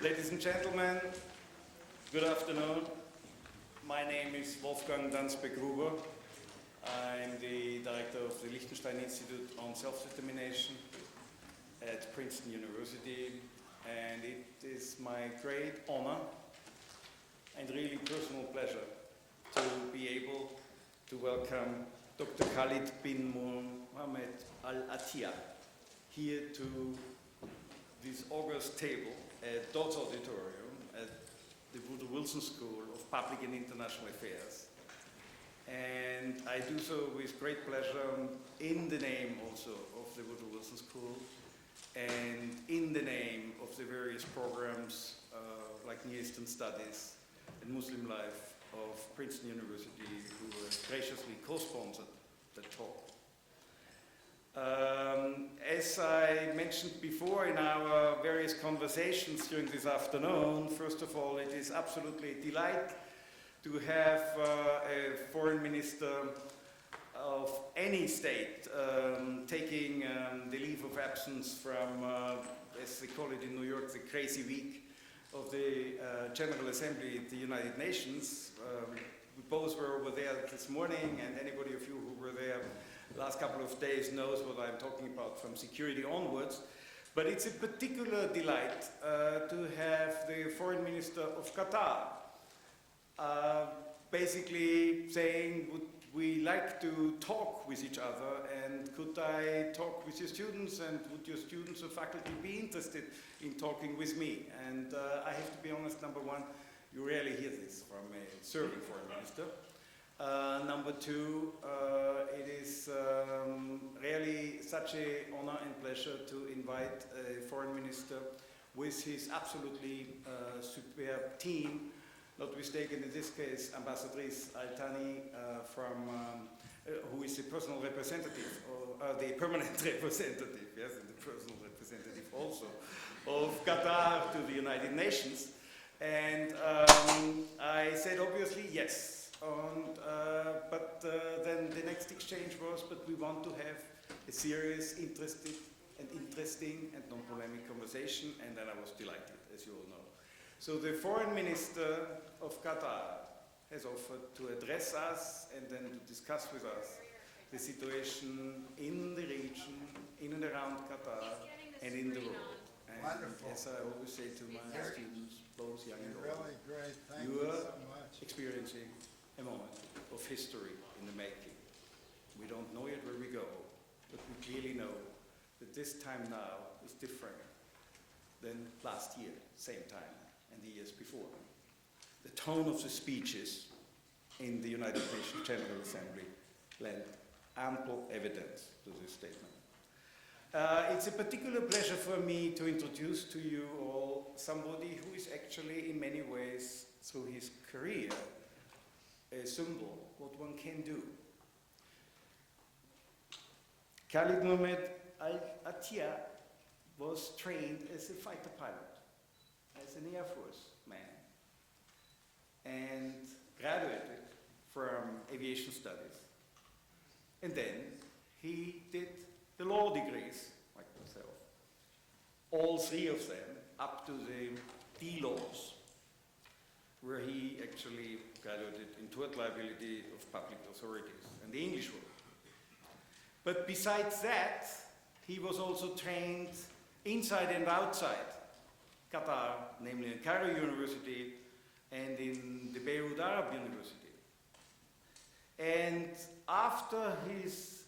Ladies and gentlemen, good afternoon. My name is Wolfgang Dansbeck-Gruber. I'm the director of the Liechtenstein Institute on Self-Determination at Princeton University, and it is my great honor and really personal pleasure to be able to welcome Dr. Khalid bin Mohammed Al-Attiyah here to this august table at Dodd's Auditorium at the Woodrow Wilson School of Public and International Affairs. And I do so with great pleasure in the name also of the Woodrow Wilson School and in the name of the various programs like Near Eastern Studies and Muslim Life of Princeton University, who graciously co-sponsored the talk. As I mentioned before in our various conversations during this afternoon, first of all, it is absolutely a delight to have a foreign minister of any state taking the leave of absence from, as they call it in New York, the crazy week of the General Assembly at the United Nations. We both were over there this morning, and anybody of you who were there last couple of days knows what I'm talking about from security onwards. But it's a particular delight to have the foreign minister of Qatar basically saying, would we like to talk with each other, and could I talk with your students, and would your students or faculty be interested in talking with me? And I have to be honest, number one, you rarely hear this from a serving foreign minister. Number two, it is really such an honor and pleasure to invite a foreign minister with his absolutely superb team, not mistaken in this case, Ambassadrice Al-Thani who is the personal representative, or the permanent representative, yes, and the personal representative also, of Qatar to the United Nations. And I said obviously yes. But then the next exchange was, but we want to have a serious, interesting and non-polemic conversation, and then I was delighted, as you all know. So the foreign minister of Qatar has offered to address us and then to discuss with us the situation in the region, in and around Qatar, and in the world. And wonderful. As I always say to my students, both young and old, really great. Thank you you are so much. experiencing a moment of history in the making. We don't know yet where we go, but we clearly know that this time now is different than last year, same time, and the years before. The tone of the speeches in the United Nations General Assembly lent ample evidence to this statement. It's a particular pleasure for me to introduce to you all somebody who is actually in many ways, through his career, a symbol what one can do. Khalid Mohammed Al-Attiyah was trained as a fighter pilot, as an Air Force man, and graduated from aviation studies. And then he did the law degrees, like myself, all three of them, up to the D-laws, where he actually graduated in tort liability of public authorities and the English world. But besides that, he was also trained inside and outside Qatar, namely in Cairo University and in the Beirut Arab University. And after his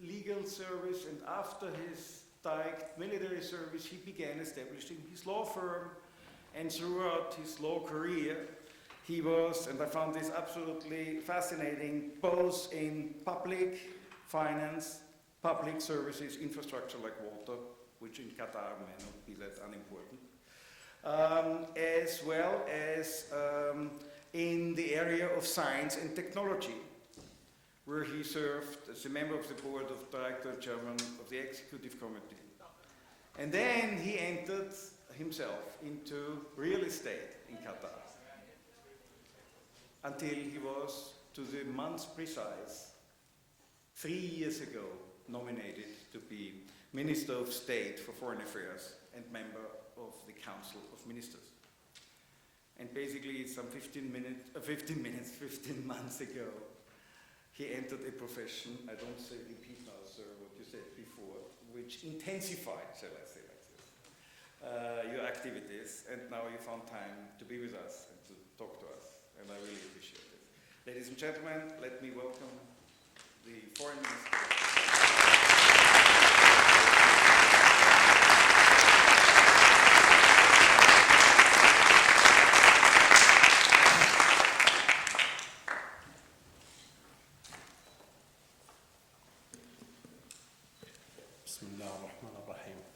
legal service and after his direct military service, he began establishing his law firm. And throughout his law career, he was, and I found this absolutely fascinating, both in public finance, public services, infrastructure like water, which in Qatar may not be that unimportant, as well as in the area of science and technology, where he served as a member of the board of director chairman of the executive committee. And then he entered himself into real estate in Qatar until he was, to the month precise, 3 years ago, nominated to be Minister of State for Foreign Affairs and member of the Council of Ministers. And basically, some 15 months ago, he entered a profession, I don't say repeat now, sir, what you said before, which intensified, shall I say like this, your activities, and now you found time to be with us and to talk to us, and I really appreciate it. Ladies and gentlemen, let me welcome the Foreign Minister.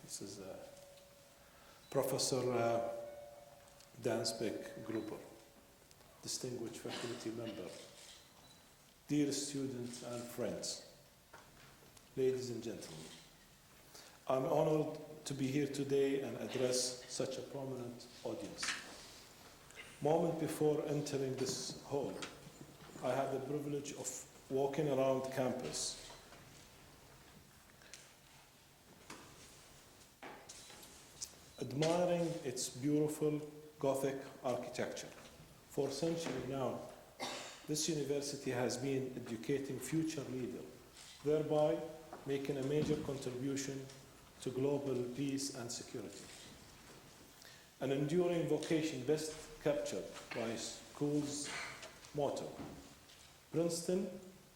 This is Professor Dansbeck Gruber, distinguished faculty member, dear students and friends, ladies and gentlemen. I'm honored to be here today and address such a prominent audience. Moment before entering this hall, I had the privilege of walking around campus, admiring its beautiful Gothic architecture. For centuries now, this university has been educating future leaders, thereby making a major contribution to global peace and security. An enduring vocation best captured by school's motto, Princeton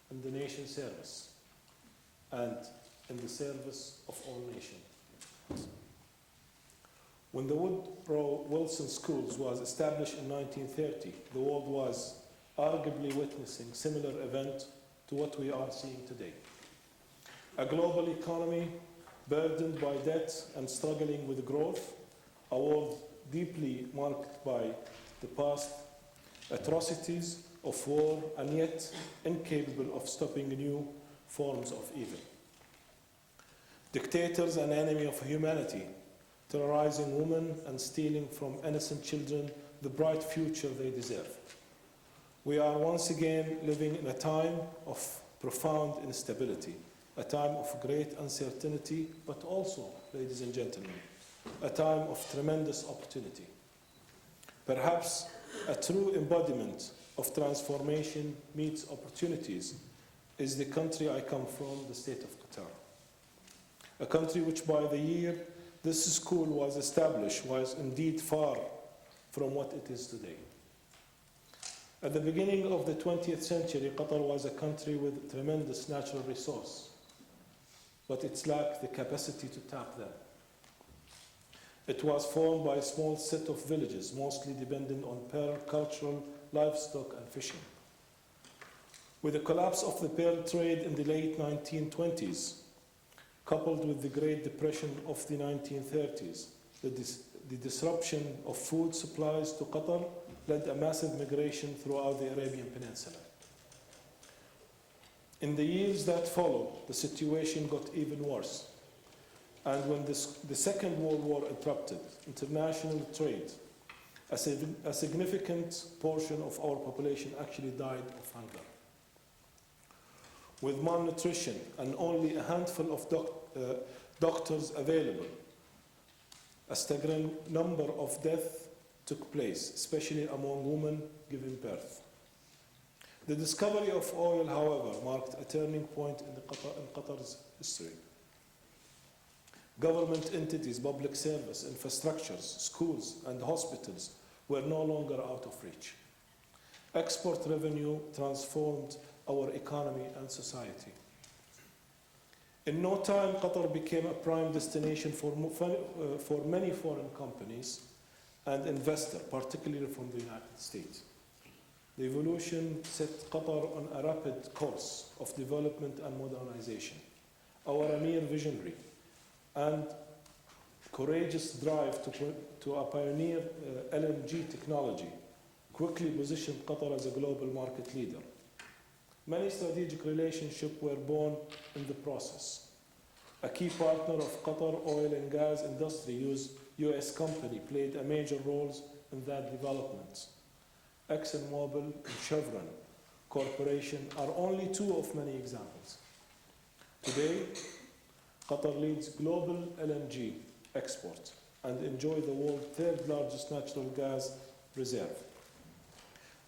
in the nation's service, and in the service of all nations. When the Woodrow Wilson Schools was established in 1930, the world was arguably witnessing similar event to what we are seeing today. A global economy burdened by debt and struggling with growth, a world deeply marked by the past atrocities of war and yet incapable of stopping new forms of evil. Dictators and enemy of humanity, terrorizing women and stealing from innocent children the bright future they deserve. We are once again living in a time of profound instability, a time of great uncertainty, but also, ladies and gentlemen, a time of tremendous opportunity. Perhaps a true embodiment of transformation meets opportunities is the country I come from, the state of Qatar. A country which by the year this school was established was indeed far from what it is today. At the beginning of the 20th century, Qatar was a country with tremendous natural resource, but it lacked the capacity to tap them. It was formed by a small set of villages, mostly dependent on pearl-cultural livestock and fishing. With the collapse of the pearl trade in the late 1920s, coupled with the Great Depression of the 1930s, the disruption of food supplies to Qatar led a massive migration throughout the Arabian Peninsula. In the years that followed, the situation got even worse. And when the Second World War interrupted international trade, a significant portion of our population actually died of hunger. With malnutrition and only a handful of doctors available, a staggering number of deaths took place, especially among women giving birth. The discovery of oil, however, marked a turning point in Qatar's history. Government entities, public service, infrastructures, schools, and hospitals were no longer out of reach. Export revenue transformed our economy and society. In no time, Qatar became a prime destination for many foreign companies and investors, particularly from the United States. The evolution set Qatar on a rapid course of development and modernization. Our Amir visionary and courageous drive to a pioneer LNG technology quickly positioned Qatar as a global market leader. Many strategic relationships were born in the process. A key partner of Qatar oil and gas industry, U.S. company, played a major role in that development. ExxonMobil and Chevron Corporation are only two of many examples. Today, Qatar leads global LNG export, and enjoy the world's third largest natural gas reserve.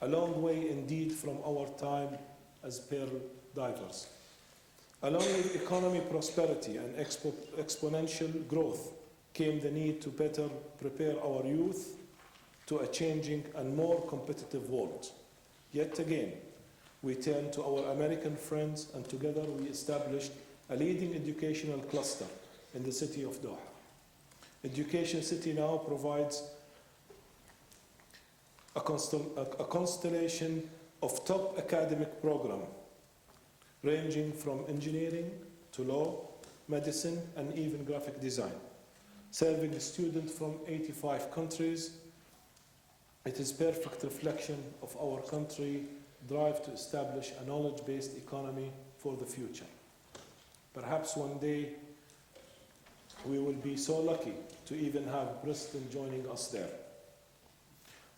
A long way indeed from our time as pearl divers. Along with economic prosperity and exponential growth came the need to better prepare our youth to a changing and more competitive world. Yet again, we turned to our American friends, and together we established a leading educational cluster in the city of Doha. Education City now provides a constellation of top academic programs ranging from engineering to law, medicine, and even graphic design. Serving students from 85 countries, it is perfect reflection of our country's drive to establish a knowledge-based economy for the future. Perhaps one day we will be so lucky to even have Bristol joining us there.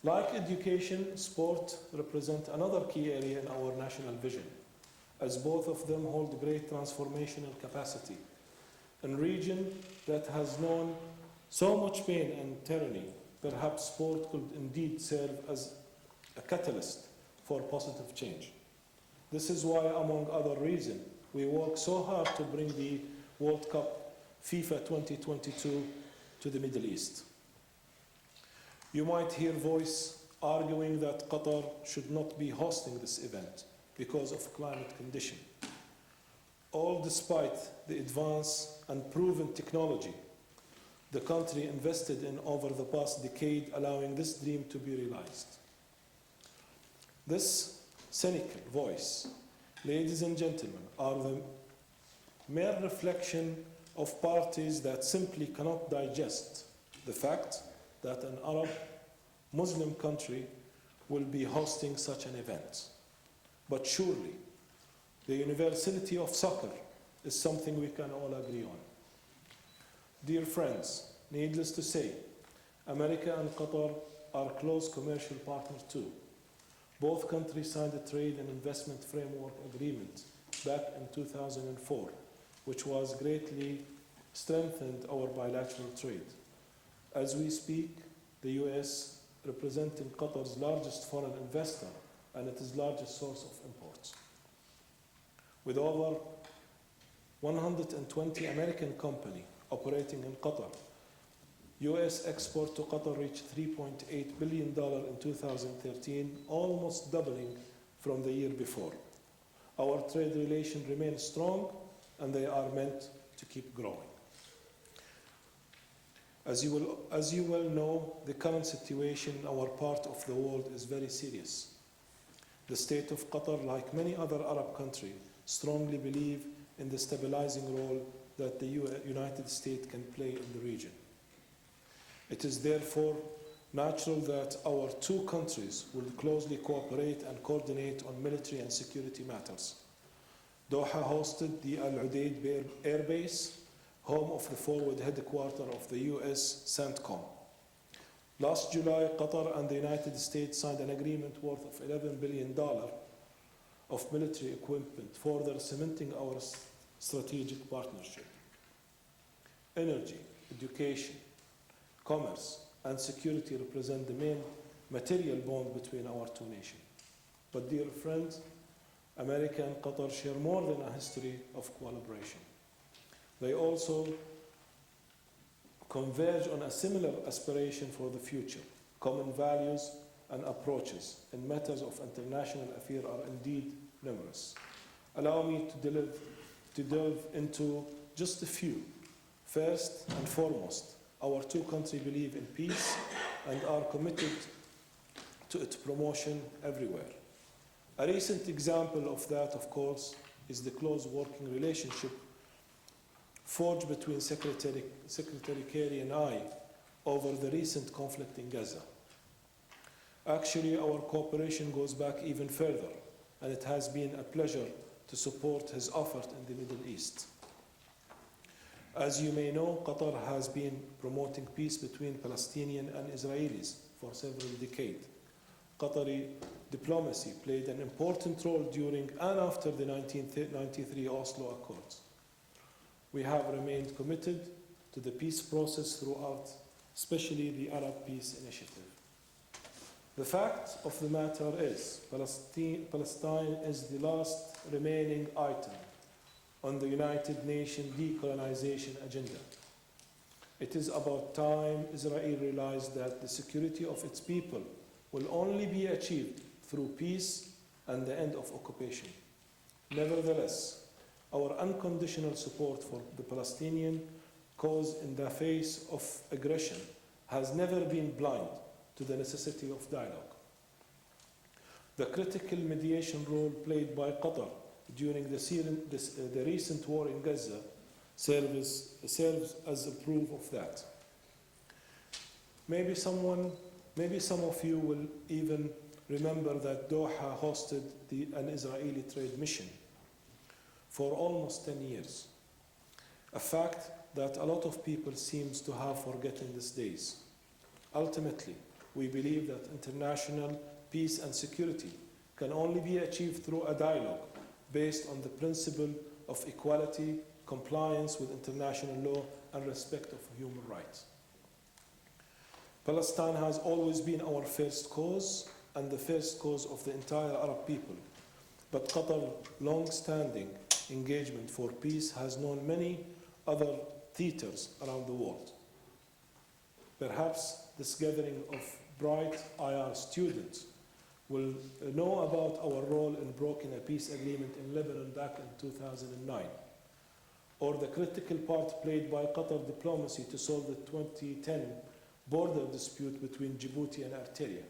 Like education, sport represent another key area in our national vision, as both of them hold great transformational capacity. In a region that has known so much pain and tyranny, perhaps sport could indeed serve as a catalyst for positive change. This is why, among other reasons, we work so hard to bring the World Cup FIFA 2022 to the Middle East. You might hear voice arguing that Qatar should not be hosting this event because of climate condition. All despite the advanced and proven technology the country invested in over the past decade, allowing this dream to be realized. This cynical voice, ladies and gentlemen, are the mere reflection of parties that simply cannot digest the fact that an Arab Muslim country will be hosting such an event. But surely, the universality of soccer is something we can all agree on. Dear friends, needless to say, America and Qatar are close commercial partners too. Both countries signed a trade and investment framework agreement back in 2004, which was greatly strengthened our bilateral trade. As we speak, the US representing Qatar's largest foreign investor and its largest source of imports. With over 120 American companies operating in Qatar, US export to Qatar reached $3.8 billion in 2013, almost doubling from the year before. Our trade relations remain strong, and they are meant to keep growing. As you well know, the current situation in our part of the world is very serious. The state of Qatar, like many other Arab countries, strongly believe in the stabilizing role that the United States can play in the region. It is therefore natural that our two countries will closely cooperate and coordinate on military and security matters. Doha hosted the Al Udeid Air Base, home of the forward headquarters of the US CENTCOM. Last July, Qatar and the United States signed an agreement worth of $11 billion of military equipment, further cementing our strategic partnership. Energy, education, commerce, and security represent the main material bond between our two nations. But dear friends, America and Qatar share more than a history of collaboration. They also converge on a similar aspiration for the future. Common values and approaches in matters of international affairs are indeed numerous. Allow me to delve into just a few. First and foremost, our two countries believe in peace and are committed to its promotion everywhere. A recent example of that, of course, is the close working relationship forged between Secretary Kerry and I over the recent conflict in Gaza. Actually, our cooperation goes back even further, and it has been a pleasure to support his effort in the Middle East. As you may know, Qatar has been promoting peace between Palestinians and Israelis for several decades. Qatari diplomacy played an important role during and after the 1993 Oslo Accords. We have remained committed to the peace process throughout especially the Arab Peace Initiative. The fact of the matter is, Palestine is the last remaining item on the United Nations decolonization agenda. It is about time Israel realized that the security of its people will only be achieved through peace and the end of occupation. Nevertheless, our unconditional support for the Palestinian cause in the face of aggression has never been blind to the necessity of dialogue. The critical mediation role played by Qatar during the recent war in Gaza serves as a proof of that. Maybe some of you will even remember that Doha hosted an Israeli trade mission for almost 10 years, a fact that a lot of people seem to have forgotten these days. Ultimately, we believe that international peace and security can only be achieved through a dialogue based on the principle of equality, compliance with international law, and respect of human rights. Palestine has always been our first cause and the first cause of the entire Arab people, but Qatar's long-standing engagement for peace has known many other theaters around the world. Perhaps this gathering of bright IR students will know about our role in brokering a peace agreement in Lebanon back in 2009, or the critical part played by Qatar diplomacy to solve the 2010 border dispute between Djibouti and Eritrea,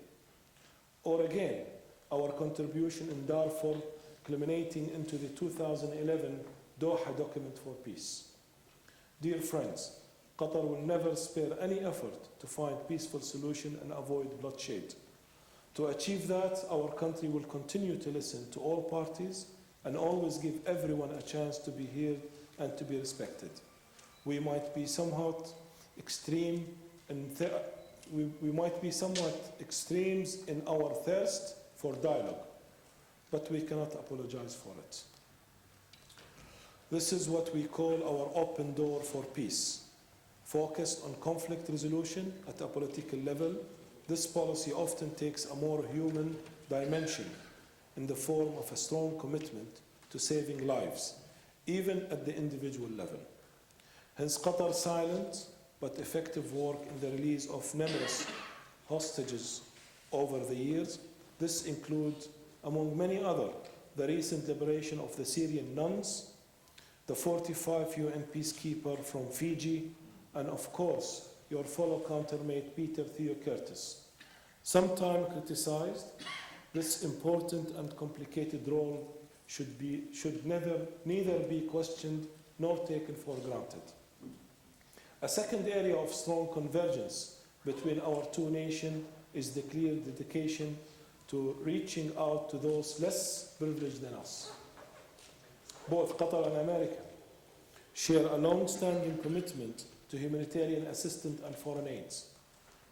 or again, our contribution in Darfur culminating into the 2011 Doha document for peace. Dear friends, Qatar will never spare any effort to find peaceful solution and avoid bloodshed. To achieve that, our country will continue to listen to all parties and always give everyone a chance to be heard and to be respected. We might be somewhat extremes in our thirst for dialogue, but we cannot apologize for it. This is what we call our open door for peace. Focused on conflict resolution at a political level, this policy often takes a more human dimension in the form of a strong commitment to saving lives, even at the individual level. Hence, Qatar's silent but effective work in the release of numerous hostages over the years. This includes, among many others, the recent liberation of the Syrian nuns, the 45 UN peacekeepers from Fiji, and of course, your fellow countermate Peter Theo Curtis. Sometimes criticized, this important and complicated role should neither be questioned nor taken for granted. A second area of strong convergence between our two nations is the clear dedication to reaching out to those less privileged than us. Both Qatar and America share a long-standing commitment to humanitarian assistance and foreign aids,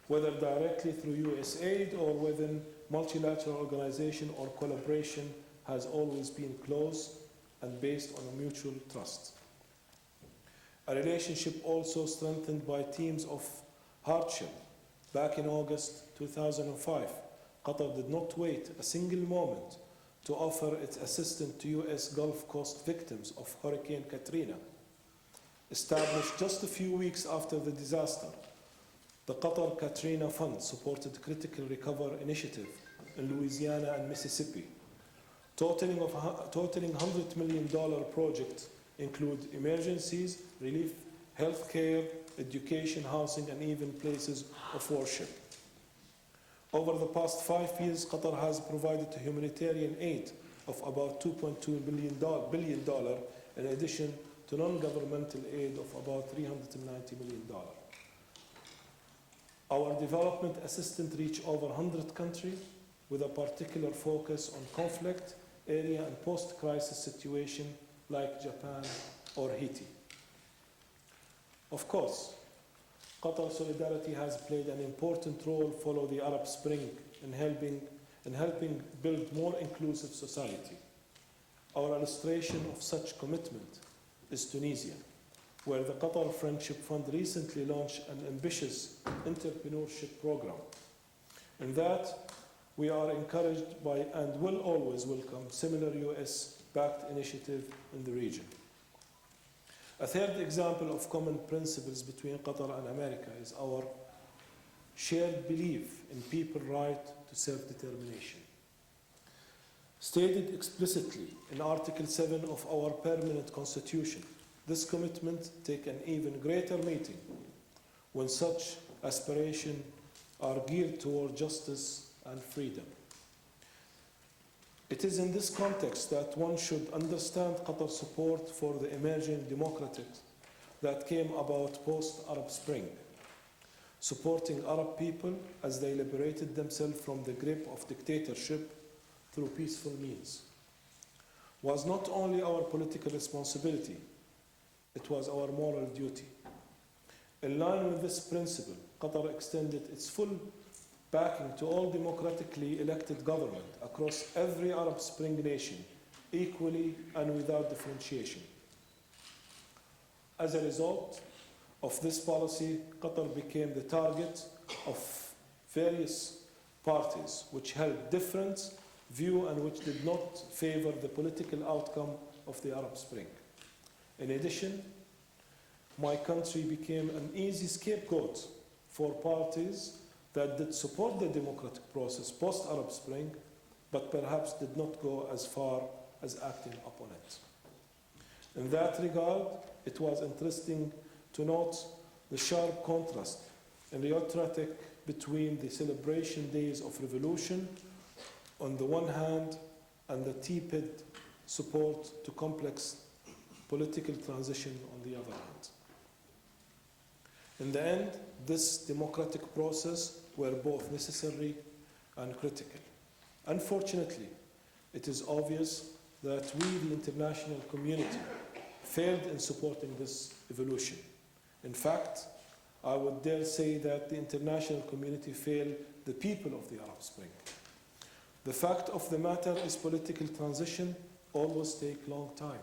whether directly through US aid or within multilateral organization or collaboration, has always been close and based on a mutual trust. A relationship also strengthened by teams of hardship. Back in August 2005, Qatar did not wait a single moment to offer its assistance to US Gulf Coast victims of Hurricane Katrina. Established just a few weeks after the disaster, the Qatar Katrina Fund supported critical recovery initiative in Louisiana and Mississippi. Totaling $100 million projects include emergencies, relief, healthcare, education, housing, and even places of worship. Over the past 5 years, Qatar has provided humanitarian aid of about $2.2 billion in addition to non-governmental aid of about $390 million. Our development assistance reached over 100 countries with a particular focus on conflict area and post-crisis situation like Japan or Haiti. Of course, Qatar solidarity has played an important role following the Arab Spring in helping build more inclusive society. Our illustration of such commitment is Tunisia, where the Qatar Friendship Fund recently launched an ambitious entrepreneurship program. In that, we are encouraged by and will always welcome similar US-backed initiatives in the region. A third example of common principles between Qatar and America is our shared belief in people's right to self-determination. Stated explicitly in Article 7 of our permanent constitution, this commitment takes an even greater meaning when such aspirations are geared toward justice and freedom. It is in this context that one should understand Qatar's support for the emerging democracies that came about post-Arab Spring, supporting Arab people as they liberated themselves from the grip of dictatorship through peaceful means, was not only our political responsibility, it was our moral duty. In line with this principle, Qatar extended its full backing to all democratically elected government across every Arab Spring nation, equally and without differentiation. As a result of this policy, Qatar became the target of various parties which held different view and which did not favor the political outcome of the Arab Spring. In addition, my country became an easy scapegoat for parties that did support the democratic process post-Arab Spring, but perhaps did not go as far as acting upon it. In that regard, it was interesting to note the sharp contrast in rhetoric between the celebration days of revolution on the one hand and the tepid support to complex political transition on the other hand. In the end, this democratic process were both necessary and critical. Unfortunately, it is obvious that we, the international community, failed in supporting this evolution. In fact, I would dare say that the international community failed the people of the Arab Spring. The fact of the matter is political transition always takes a long time.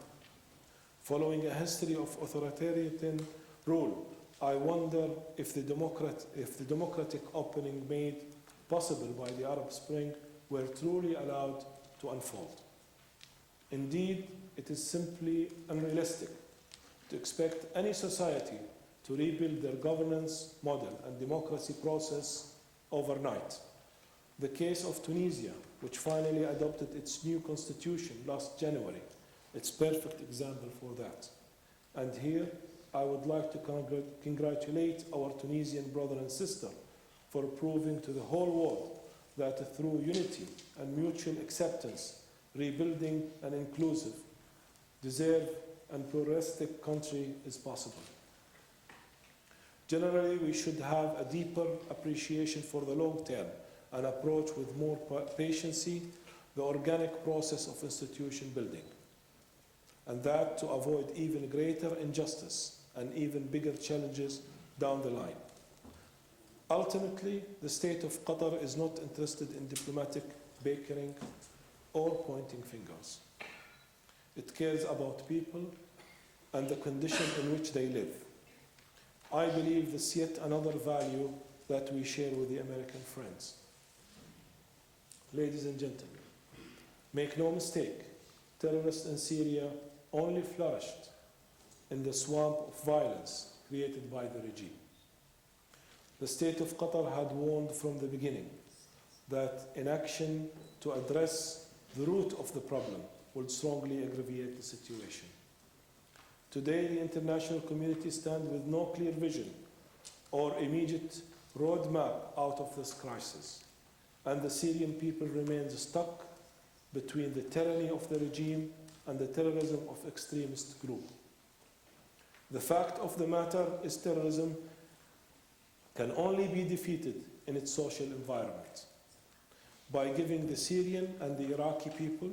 Following a history of authoritarian rule, I wonder if the democratic opening made possible by the Arab Spring were truly allowed to unfold. Indeed, it is simply unrealistic to expect any society to rebuild their governance model and democracy process overnight. The case of Tunisia, which finally adopted its new constitution last January, it's a perfect example for that. And here, I would like to congratulate our Tunisian brother and sister for proving to the whole world that through unity and mutual acceptance, rebuilding an inclusive, deserved, and pluralistic country is possible. Generally, we should have a deeper appreciation for the long term and approach with more patience the organic process of institution building, and that to avoid even greater injustice and even bigger challenges down the line. Ultimately, the state of Qatar is not interested in diplomatic bickering or pointing fingers. It cares about people and the condition in which they live. I believe this is yet another value that we share with the American friends. Ladies and gentlemen, make no mistake, terrorists in Syria only flourished in the swamp of violence created by the regime. The state of Qatar had warned from the beginning that inaction to address the root of the problem would strongly aggravate the situation. Today, the international community stands with no clear vision or immediate roadmap out of this crisis, and the Syrian people remain stuck between the tyranny of the regime and the terrorism of extremist groups. The fact of the matter is terrorism can only be defeated in its social environment by giving the Syrian and the Iraqi people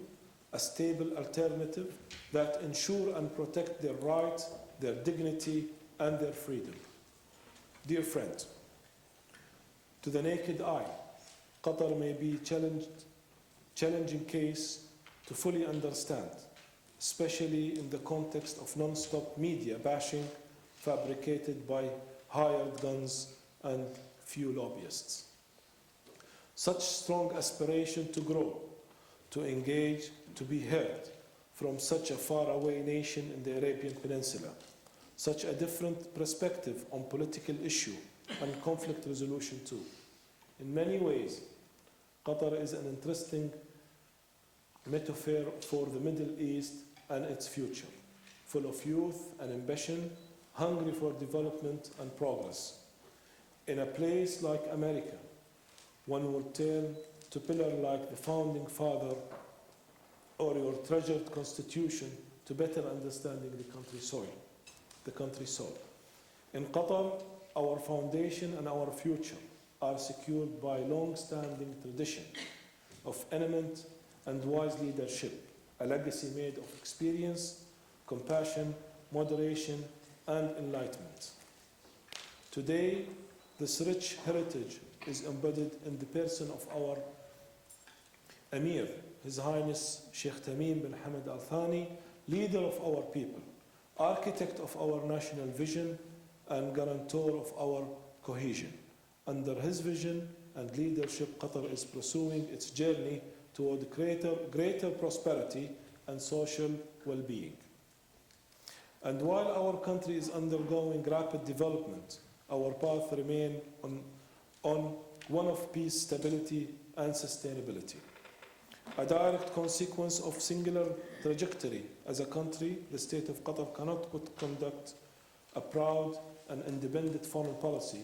a stable alternative that ensure and protect their rights, their dignity, and their freedom. Dear friends, to the naked eye, Qatar may be challenging case to fully understand, especially in the context of non-stop media bashing fabricated by hired guns and few lobbyists. Such strong aspiration to grow, to engage, to be heard from such a faraway nation in the Arabian Peninsula, such a different perspective on political issue and conflict resolution too. In many ways, Qatar is an interesting metaphor for the Middle East and its future, full of youth and ambition, hungry for development and progress. In a place like America, one will turn to pillars like the Founding Father or your treasured Constitution to better understanding the country's soul. In Qatar, our foundation and our future are secured by long-standing tradition of eminent and wise leadership, a legacy made of experience, compassion, moderation, and enlightenment. Today, this rich heritage is embedded in the person of our Emir, His Highness Sheikh Tamim bin Hamad Al Thani, leader of our people, architect of our national vision, and guarantor of our cohesion. Under his vision and leadership, Qatar is pursuing its journey toward greater prosperity and social well-being. And while our country is undergoing rapid development, our path remains on one of peace, stability, and sustainability. A direct consequence of singular trajectory as a country, the state of Qatar cannot conduct a proud and independent foreign policy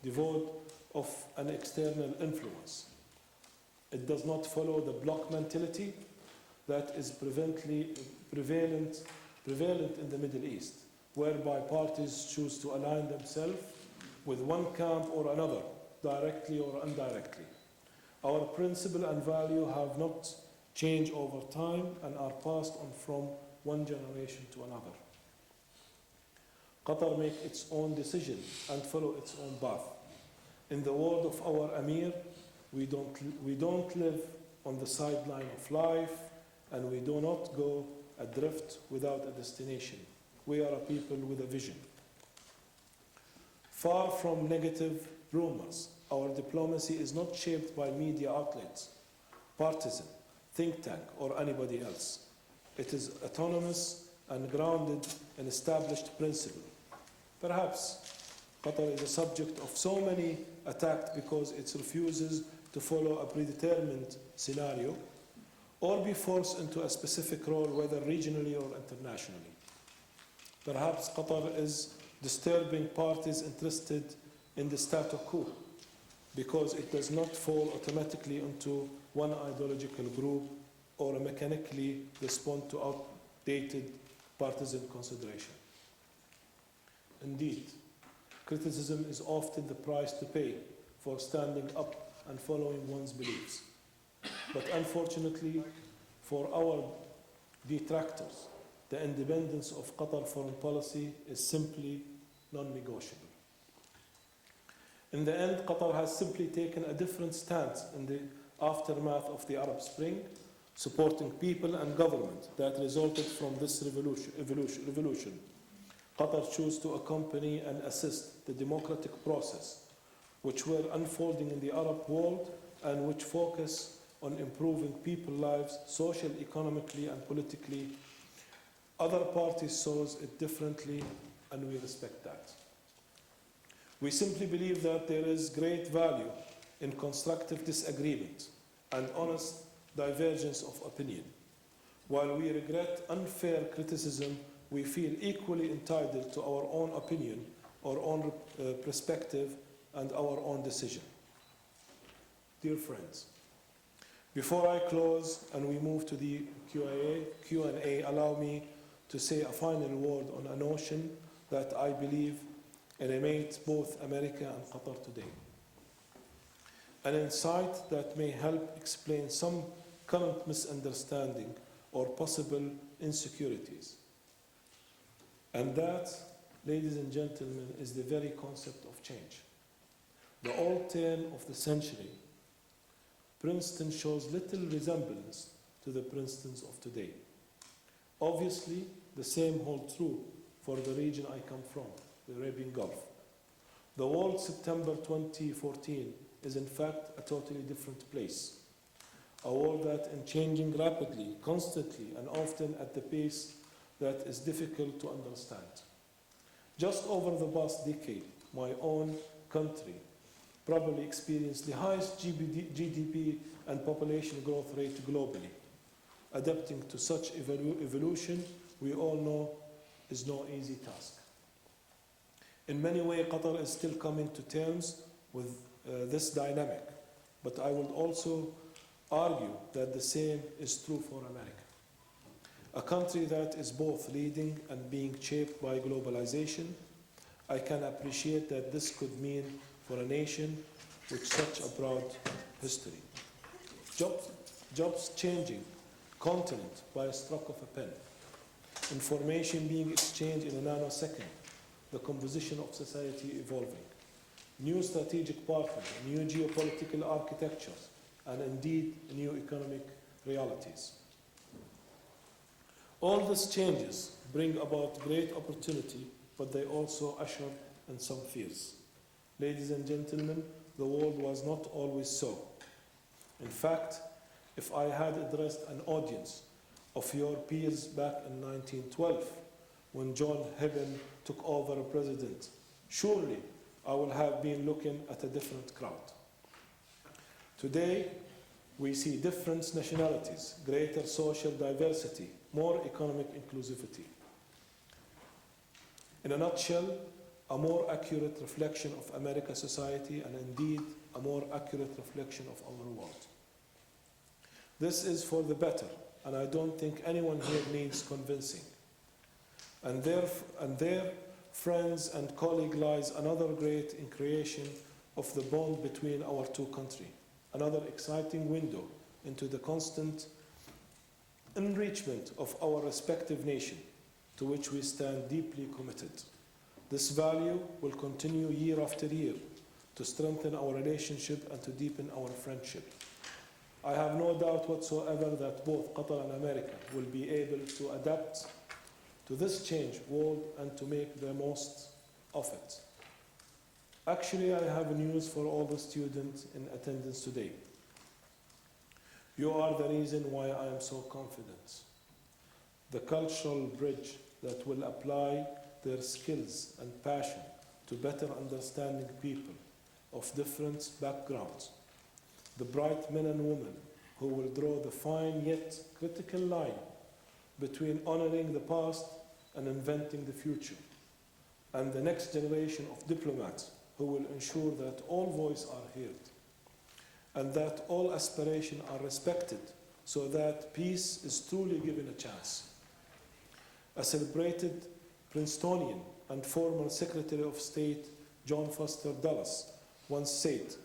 devoid of an external influence. It does not follow the bloc mentality that is prevalent in the Middle East, whereby parties choose to align themselves with one camp or another, directly or indirectly. Our principle and value have not changed over time and are passed on from one generation to another. Qatar makes its own decision and follow its own path. In the word of our Emir, we don't live on the sideline of life, and we do not go adrift without a destination. We are a people with a vision. Far from negative rumors, our diplomacy is not shaped by media outlets, partisan, think tank, or anybody else. It is autonomous and grounded in established principle. Perhaps Qatar is a subject of so many attacks because it refuses to follow a predetermined scenario or be forced into a specific role, whether regionally or internationally. Perhaps Qatar is disturbing parties interested in the status quo because it does not fall automatically into one ideological group or mechanically respond to outdated partisan consideration. Indeed, criticism is often the price to pay for standing up and following one's beliefs. But unfortunately, for our detractors, the independence of Qatar foreign policy is simply non-negotiable. In the end, Qatar has simply taken a different stance in the aftermath of the Arab Spring, supporting people and government that resulted from this revolution. Qatar chose to accompany and assist the democratic process which were unfolding in the Arab world and which focus on improving people's lives socially, economically, and politically. Other parties saw it differently, and we respect that. We simply believe that there is great value in constructive disagreement and honest divergence of opinion. While we regret unfair criticism, we feel equally entitled to our own opinion, our own perspective, and our own decision. Dear friends, before I close and we move to the Q&A, allow me to say a final word on a notion that I believe animates both America and Qatar today. An insight that may help explain some current misunderstanding or possible insecurities. And that, ladies and gentlemen, is the very concept of change. The old turn of the century, Princeton shows little resemblance to the Princetons of today. Obviously, the same holds true for the region I come from, the Arabian Gulf. The world September 2014 is in fact a totally different place. A world that is changing rapidly, constantly, and often at the pace that is difficult to understand. Just over the past decade, my own country probably experienced the highest GDP and population growth rate globally. Adapting to such evolution, we all know, is no easy task. In many ways, Qatar is still coming to terms with this dynamic, but I would also argue that the same is true for America. A country that is both leading and being shaped by globalization. I can appreciate that this could mean for a nation with such a broad history. Jobs changing, continent by a stroke of a pen, information being exchanged in a nanosecond, the composition of society evolving, new strategic partners, new geopolitical architectures, and indeed new economic realities. All these changes bring about great opportunity, but they also usher in some fears. Ladies and gentlemen, the world was not always so. In fact, if I had addressed an audience of your peers back in 1912, when John Heben took over as president, surely I will have been looking at a different crowd. Today, we see different nationalities, greater social diversity, more economic inclusivity. In a nutshell, a more accurate reflection of America's society and indeed a more accurate reflection of our world. This is for the better, and I don't think anyone here needs convincing. And there, friends and colleagues, lies another great in creation of the bond between our two countries, another exciting window into the constant enrichment of our respective nation, to which we stand deeply committed. This value will continue year after year to strengthen our relationship and to deepen our friendship. I have no doubt whatsoever that both Qatar and America will be able to adapt to this changed world and to make the most of it. Actually, I have news for all the students in attendance today. You are the reason why I am so confident. The cultural bridge that will apply their skills and passion to better understanding people of different backgrounds. The bright men and women who will draw the fine yet critical line between honoring the past and inventing the future. And the next generation of diplomats who will ensure that all voices are heard and that all aspirations are respected so that peace is truly given a chance. A celebrated Princetonian and former Secretary of State John Foster Dulles once said,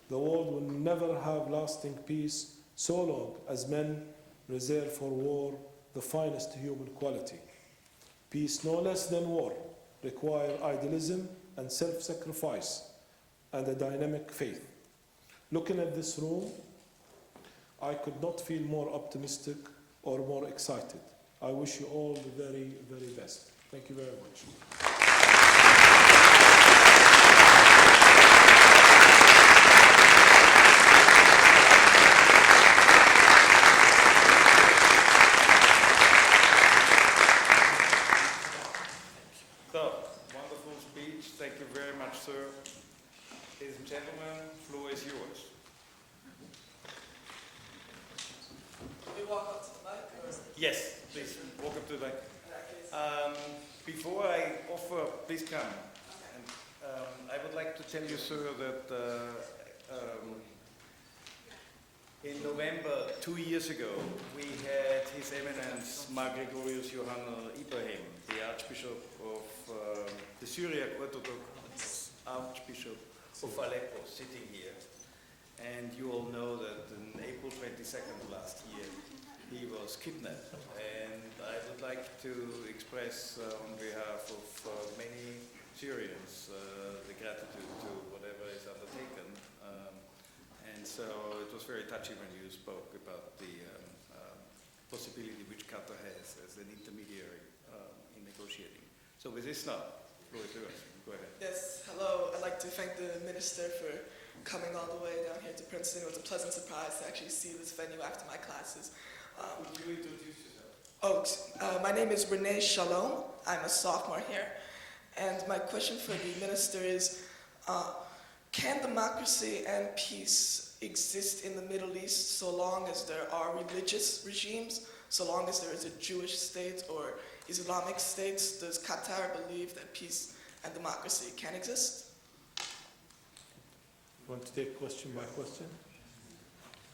"The world will never have lasting peace so long as men reserve for war the finest human quality. Peace, no less than war, require idealism and self-sacrifice and a dynamic faith." Looking at this room, I could not feel more optimistic or more excited. I wish you all the very, very best. Thank you very much. So, wonderful speech. Thank you very much, sir. Ladies and gentlemen, the floor is yours. We walk up to the mic? Or is it... Yes, please, walk up to the mic. Before I offer, please come. Okay. And, I would like to tell you, sir, that in November 2 years ago, we had His Eminence Mar Gregorius Johanna Ibrahim, the Archbishop of the Syrian Orthodox Archbishop of Aleppo, sitting here. And you all know that on April 22nd last year, he was kidnapped. And I would like to express on behalf of many Syrians the gratitude to whatever is undertaken. And so it was very touching when you spoke about the possibility which Qatar has as an intermediary in negotiating. So with this now, floor is yours. Go ahead. Yes, hello. I'd like to thank the minister for coming all the way down here to Princeton. It was a pleasant surprise to actually see this venue after my classes. Could you introduce yourself? My name is Renee Shalom. I'm a sophomore here. And my question for the minister is, can democracy and peace exist in the Middle East so long as there are religious regimes, so long as there is a Jewish state or Islamic states? Does Qatar believe that peace and democracy can exist? You want to take question by question?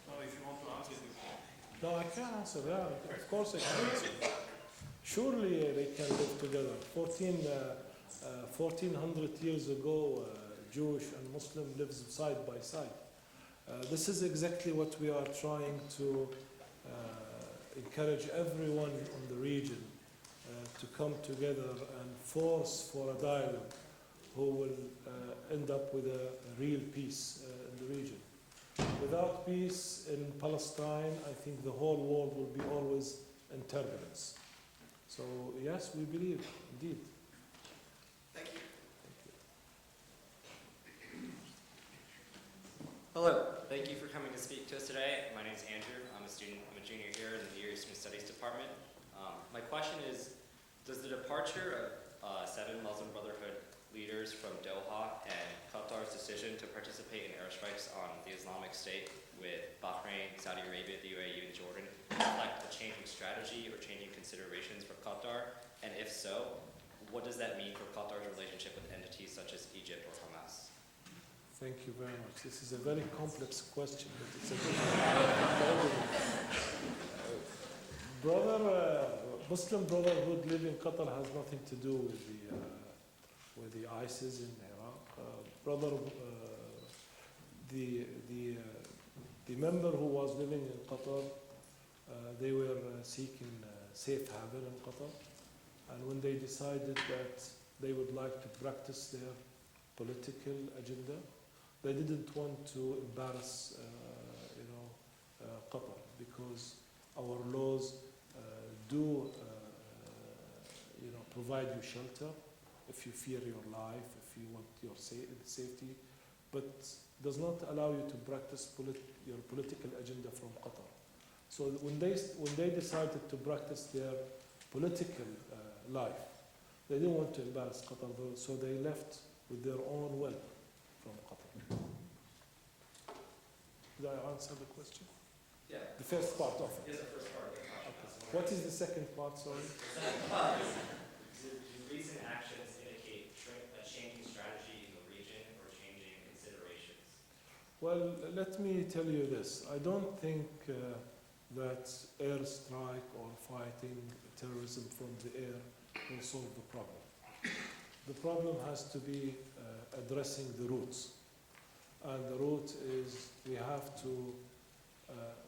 No, if you want to answer it. No, I can answer that. Of course I can answer. Surely they can live together. 1400 years ago, Jewish and Muslim lived side by side. This is exactly what we are trying to encourage everyone in the region to come together and force for a dialogue who will end up with a real peace in the region. Without peace in Palestine, I think the whole world will be always in turbulence. So yes, we believe, indeed. Thank you. Hello, thank you for coming to speak to us today. My name is Andrew. I'm a junior here in the Near Eastern Studies Department. My question is, does the departure of 7 Muslim Brotherhood leaders from Doha and Qatar's decision to participate in airstrikes on the Islamic State with Bahrain, Saudi Arabia, the UAE, and Jordan reflect a change in strategy or changing considerations for Qatar? And if so, what does that mean for Qatar's relationship with entities such as Egypt or Hamas? Thank you very much. This is a very complex question, but it's a good Muslim Brotherhood living in Qatar has nothing to do with the ISIS in Iraq. The member who was living in Qatar, they were seeking safe haven in Qatar, and when they decided that they would like to practice their political agenda, they didn't want to embarrass, Qatar, because our laws do, provide you shelter if you fear your life, if you want your safety, but does not allow you to practice your political agenda from Qatar. So when they decided to practice their political life, they didn't want to embarrass Qatar, so they left with their own will from Qatar. Did I answer the question? Yeah. The first part of it. Here's the first part of the question. Okay. What is the second part, sorry? The second part is, do recent actions indicate a changing strategy in the region or changing considerations? Well, let me tell you this. I don't think that airstrike or fighting terrorism from the air will solve the problem. The problem has to be addressing the roots. And the root is we have to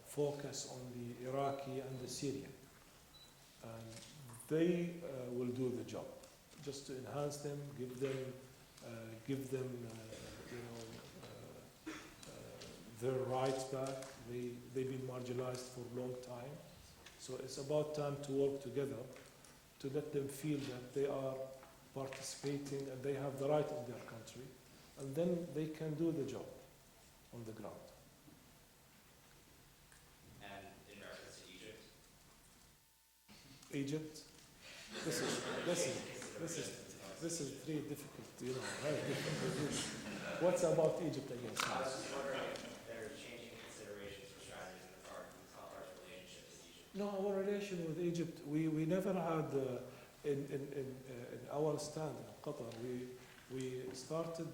focus on the Iraqi and the Syrian. And they will do the job. Just to enhance them, give them their rights back. They've been marginalized for a long time. So it's about time to work together to let them feel that they are participating and they have the right in their country. And then they can do the job on the ground. And in reference to Egypt? Egypt, this is very difficult, very difficult. What's about Egypt again? I was just wondering if there are changing considerations for strategies in regard to Qatar's relationship with Egypt. No, our relation with Egypt, we never had in our stand in Qatar. We started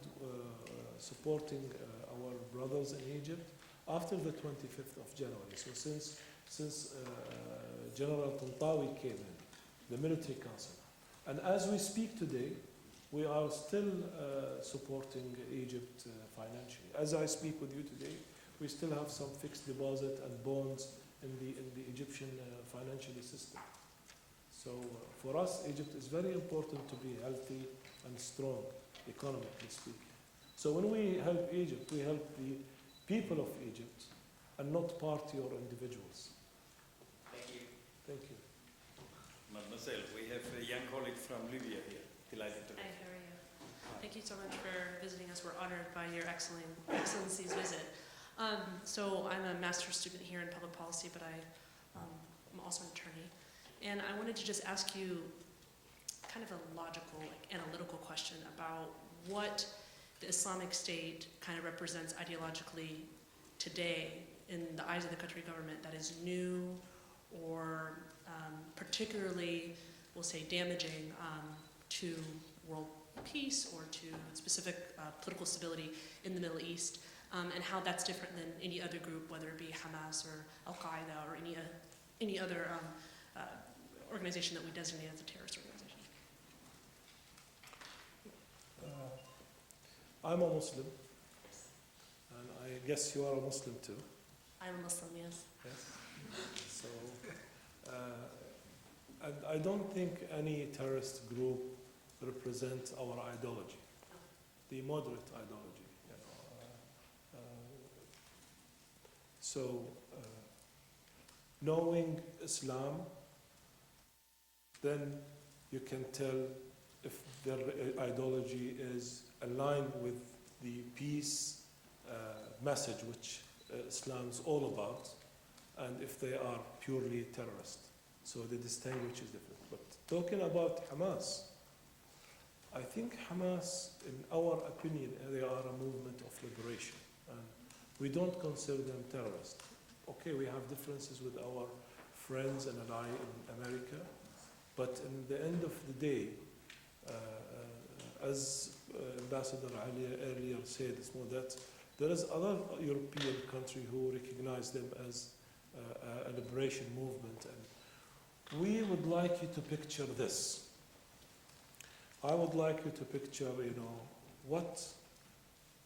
supporting our brothers in Egypt after the 25th of January. So since General Tantawi came in, the military council, and as we speak today, we are still supporting Egypt financially. As I speak with you today, we still have some fixed deposit and bonds in the Egyptian financial system. So for us, Egypt is very important to be healthy and strong, economically speaking. So when we help Egypt, we help the people of Egypt and not party or individuals. Thank you. Thank you. Mademoiselle, we have a young colleague from Libya here. delighted to Hi, visit. how are you? Thank you so much for visiting us. We're honored by your Excellency's visit. So I'm a master's student here in public policy, but I'm also an attorney. And I wanted to just ask you kind of a logical, analytical question about what the Islamic State kind of represents ideologically today in the eyes of the Qatari government that is new or particularly, we'll say, damaging to world peace or to specific political stability in the Middle East, and how that's different than any other group, whether it be Hamas or Al-Qaeda or any other organization that we designate as a terrorist organization. I'm a Muslim, and I guess you are a Muslim too. I'm a Muslim, yes. Yes. So, and I don't think any terrorist group represents our ideology, the moderate ideology. So, knowing Islam, then you can tell if their ideology is aligned with the peace message which Islam is all about, and if they are purely terrorist. So the distinguish is different. But talking about Hamas, I think Hamas, in our opinion, they are a movement of liberation. And we don't consider them terrorists. Okay, we have differences with our friends and allies in America, but in the end of the day, as Ambassador Ali earlier said, that there is other European country who recognize them as a liberation movement, and we would like you to picture this. I would like you to picture, what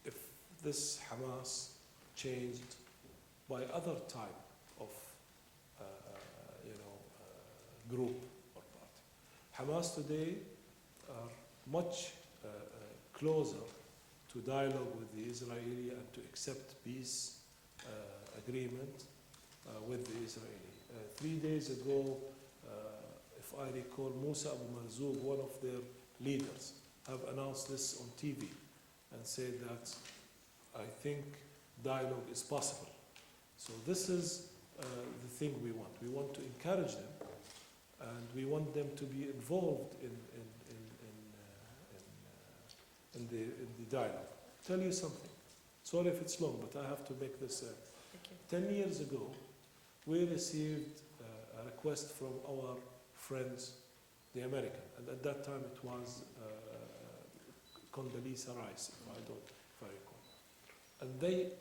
if this Hamas changed by other type of, group or party. Hamas today are much closer to dialogue with the Israeli and to accept peace agreement with the Israeli. 3 days ago, if I recall, Musa Abu Marzouk, one of their leaders, have announced this on TV and said that I think dialogue is possible. So this is the thing we want. We want to encourage them, and we want them to be involved in the dialogue. Tell you something. Sorry if it's long, but I have to make this. 10 years ago, we received a request from our friends, the American, and at that time it was Condoleezza Rice, if I recall. And they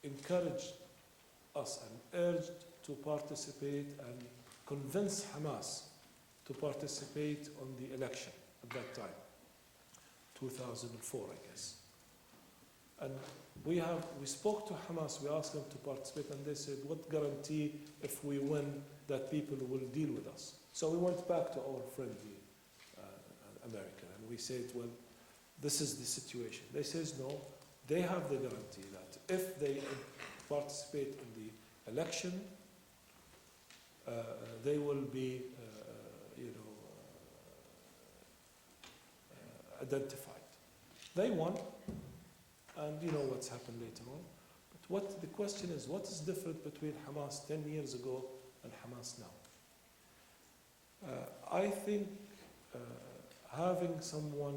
encouraged us and urged to participate and convince Hamas to participate on the election at that time, 2004, I guess. And we spoke to Hamas, we asked them to participate, and they said, what guarantee if we win that people will deal with us? So we went back to our friend, the American, and we said, well, this is the situation. They says no, they have the guarantee that if they participate in the election, they will be, identified. They won, and you know what's happened later on. But what the question is, what is different between Hamas 10 years ago and Hamas now? I think having someone,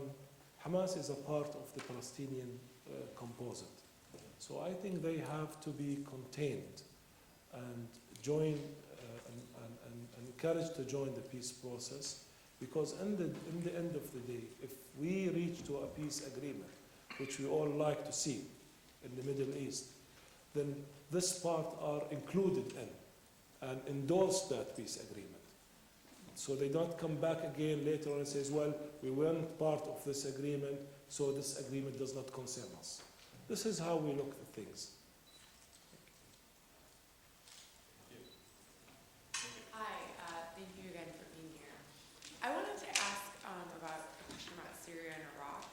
Hamas is a part of the Palestinian composite. So I think they have to be contained and join and encouraged to join the peace process, because in the end of the day, if we reach to a peace agreement, which we all like to see in the Middle East, then this part are included in and endorse that peace agreement. So they don't come back again later on and says, well, we weren't part of this agreement, so this agreement does not concern us. This is how we look at things. Hi, thank you again for being here. I wanted to ask about a question about Syria and Iraq.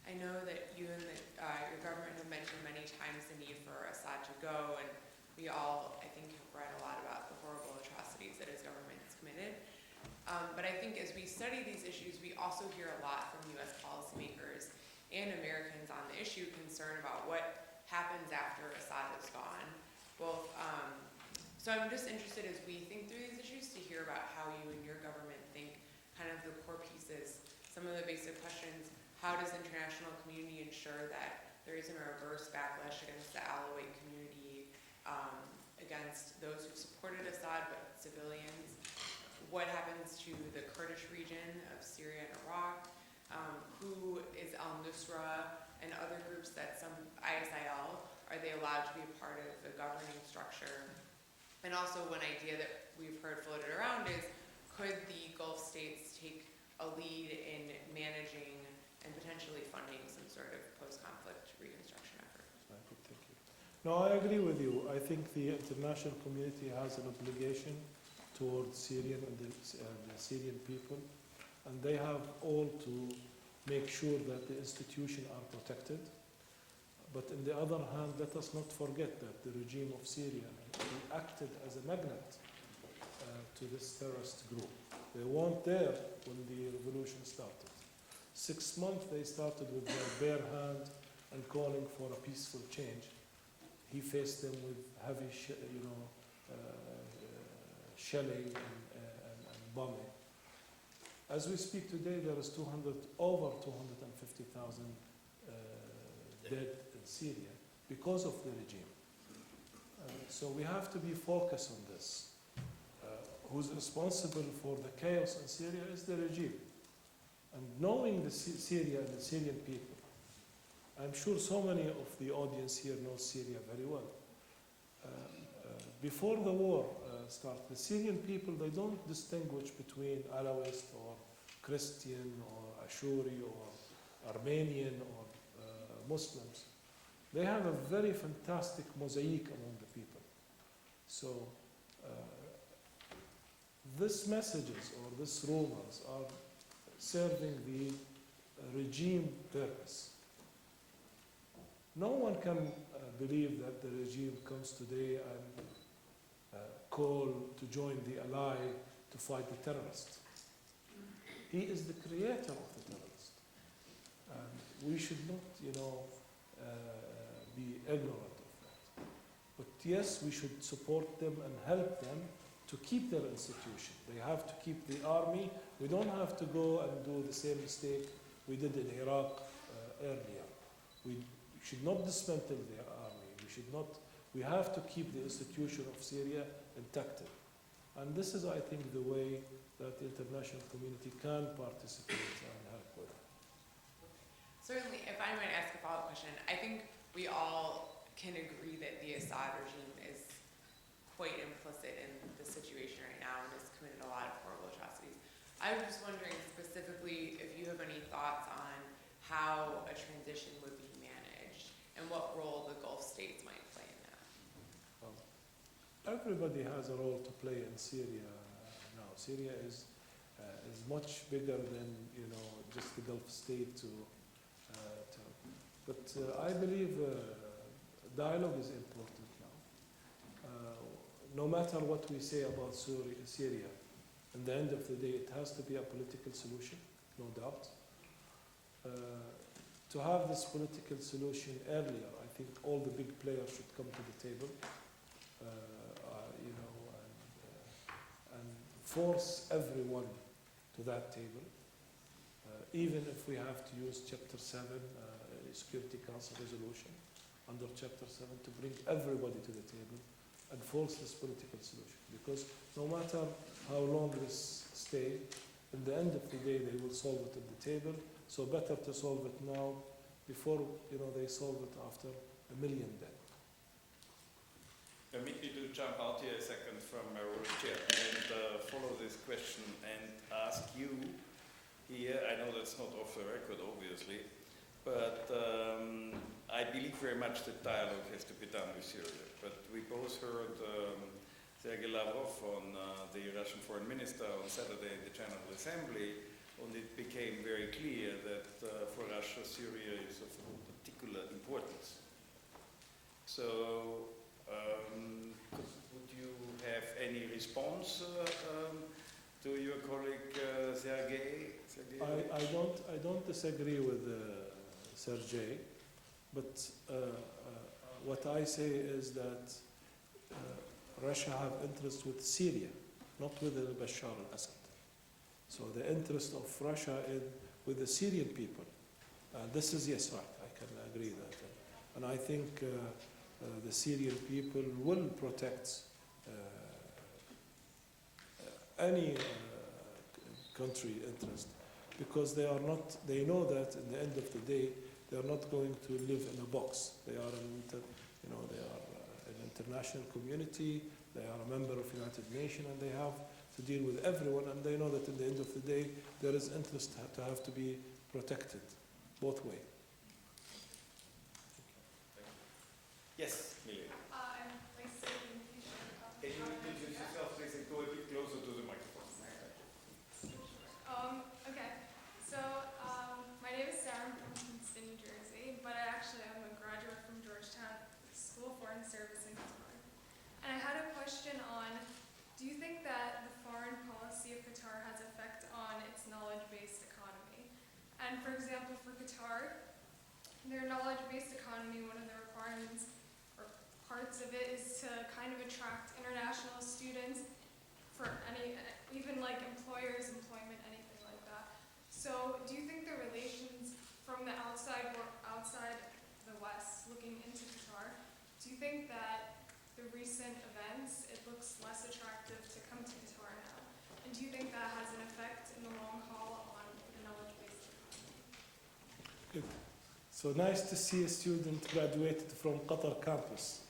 I know that you and your government have mentioned many times the need for Assad to go, and we all, I think, have read a lot about the horrible atrocities that his government has committed. But I think as we study these issues, we also hear a lot from U.S. policymakers and Americans on the issue, concern about what happens after Assad is gone. Both, so I'm just interested as we think through these issues to hear about how you and your government think kind of the core pieces, some of the basic questions. How does the international community ensure that there isn't a reverse backlash against the Alawite community, against those who supported Assad but civilians? What happens to the Kurdish region of Syria and Iraq? Who is al-Nusra and other groups that some ISIL, are they allowed to be a part of the governing structure? And also one idea that we've heard floated around is, could the Gulf states take a lead in managing and potentially funding some sort of post-conflict reconstruction effort? Thank you. No, I agree with you. I think the international community has an obligation towards Syrian and the Syrian people, and they have all to make sure that the institutions are protected. But on the other hand, let us not forget that the regime of Syria acted as a magnet to this terrorist group. They weren't there when the revolution started. 6 months they started with their bare hand and calling for a peaceful change. He faced them with heavy, shelling and bombing. As we speak today, there is over 250,000 dead in Syria because of the regime. So we have to be focused on this. Who's responsible for the chaos in Syria is the regime. And knowing Syria and the Syrian people, I'm sure so many of the audience here know Syria very well. Before the war started, the Syrian people, they don't distinguish between Alawist or Christian or Ashuri or Armenian or Muslims. They have a very fantastic mosaic among the people. So these messages or these rumors are serving the regime purpose. No one can believe that the regime comes today and call to join the ally to fight the terrorists. He is the creator of the terrorists. And we should not, be ignorant of that. But yes, we should support them and help them to keep their institution. They have to keep the army. We don't have to go and do the same mistake we did in Iraq earlier. We should not dismantle their army. We have to keep the institution of Syria intact. And this is, I think, the way that the international community can participate and help with. Certainly, if I might ask a follow-up question, I think we all can agree that the Assad regime is quite implicit in the situation right now and has committed a lot of horrible atrocities. I was just wondering specifically if you have any thoughts on how a transition would be managed and what role the Gulf states might play in that. Well, everybody has a role to play in Syria now. Syria is much bigger than just the Gulf state but I believe dialogue is important now. No matter what we say about Syria, at the end of the day, it has to be a political solution, no doubt. To have this political solution earlier, I think all the big players should come to the table, and force everyone to that table, even if we have to use Chapter 7, Security Council resolution, under Chapter 7, to bring everybody to the table and force this political solution. Because no matter how long this stays, in the end of the day, they will solve it at the table. So better to solve it now before they solve it after 1 million dead. Permit me to jump out here a second from my chair and follow this question and ask you here, I know that's not off the record obviously, but I believe very much that dialogue has to be done with Syria. But we both heard Sergei Lavrov, the Russian foreign minister, on Saturday in the General Assembly, and it became very clear that for Russia, Syria is of particular importance. So would you have any response to your colleague Sergei. I don't disagree with Sergei, but what I say is that Russia have interest with Syria, not with Bashar al-Assad. So the interest of Russia is with the Syrian people. This is, yes, right, I can agree that. And I think the Syrian people will protect any country interest, because they know that in the end of the day, they are not going to live in a box. They are they are an international community, they are a member of United Nations, and they have to deal with everyone, and they know that in the end of the day, there is interest to have to be protected, both ways. Yes, Millie. I'm Lisa. Can you introduce yourself, please, and go a bit closer to the microphone? Okay, so my name is Sarah. I'm from Princeton, New Jersey, but I actually am a graduate from Georgetown School of Foreign Service in Qatar. And I had a question on, do you think that the foreign policy of Qatar has effect on its knowledge-based economy? And for example, for Qatar, their knowledge-based economy, one of the requirements or parts of it is to kind of attract international students for any, even like employers, employment, anything like that. So do you think the relations from the outside the West looking into Qatar, do you think that the recent events, it looks less attractive to come to Qatar now? And do you think that has an effect in the long haul on the knowledge-based economy? Good. So nice to see a student graduated from Qatar campus.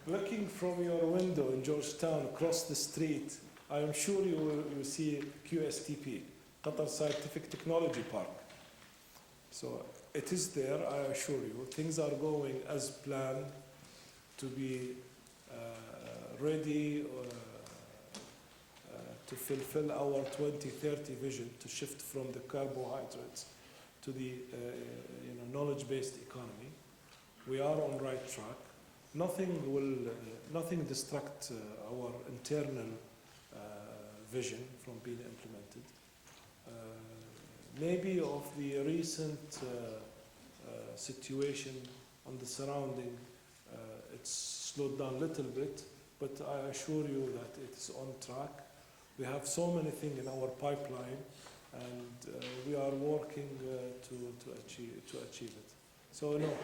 Looking from your window in Georgetown across the street, I am sure you will see QSTP, Qatar Scientific Technology Park. So it is there, I assure you. Things are going as planned to be ready to fulfill our 2030 vision to shift from the carbohydrates to the knowledge-based economy. We are on right track. Nothing distract our internal vision from being implemented. Maybe of the recent situation on the surrounding, it's slowed down a little bit, but I assure you that it's on track. We have so many things in our pipeline, and we are working to achieve it. So no,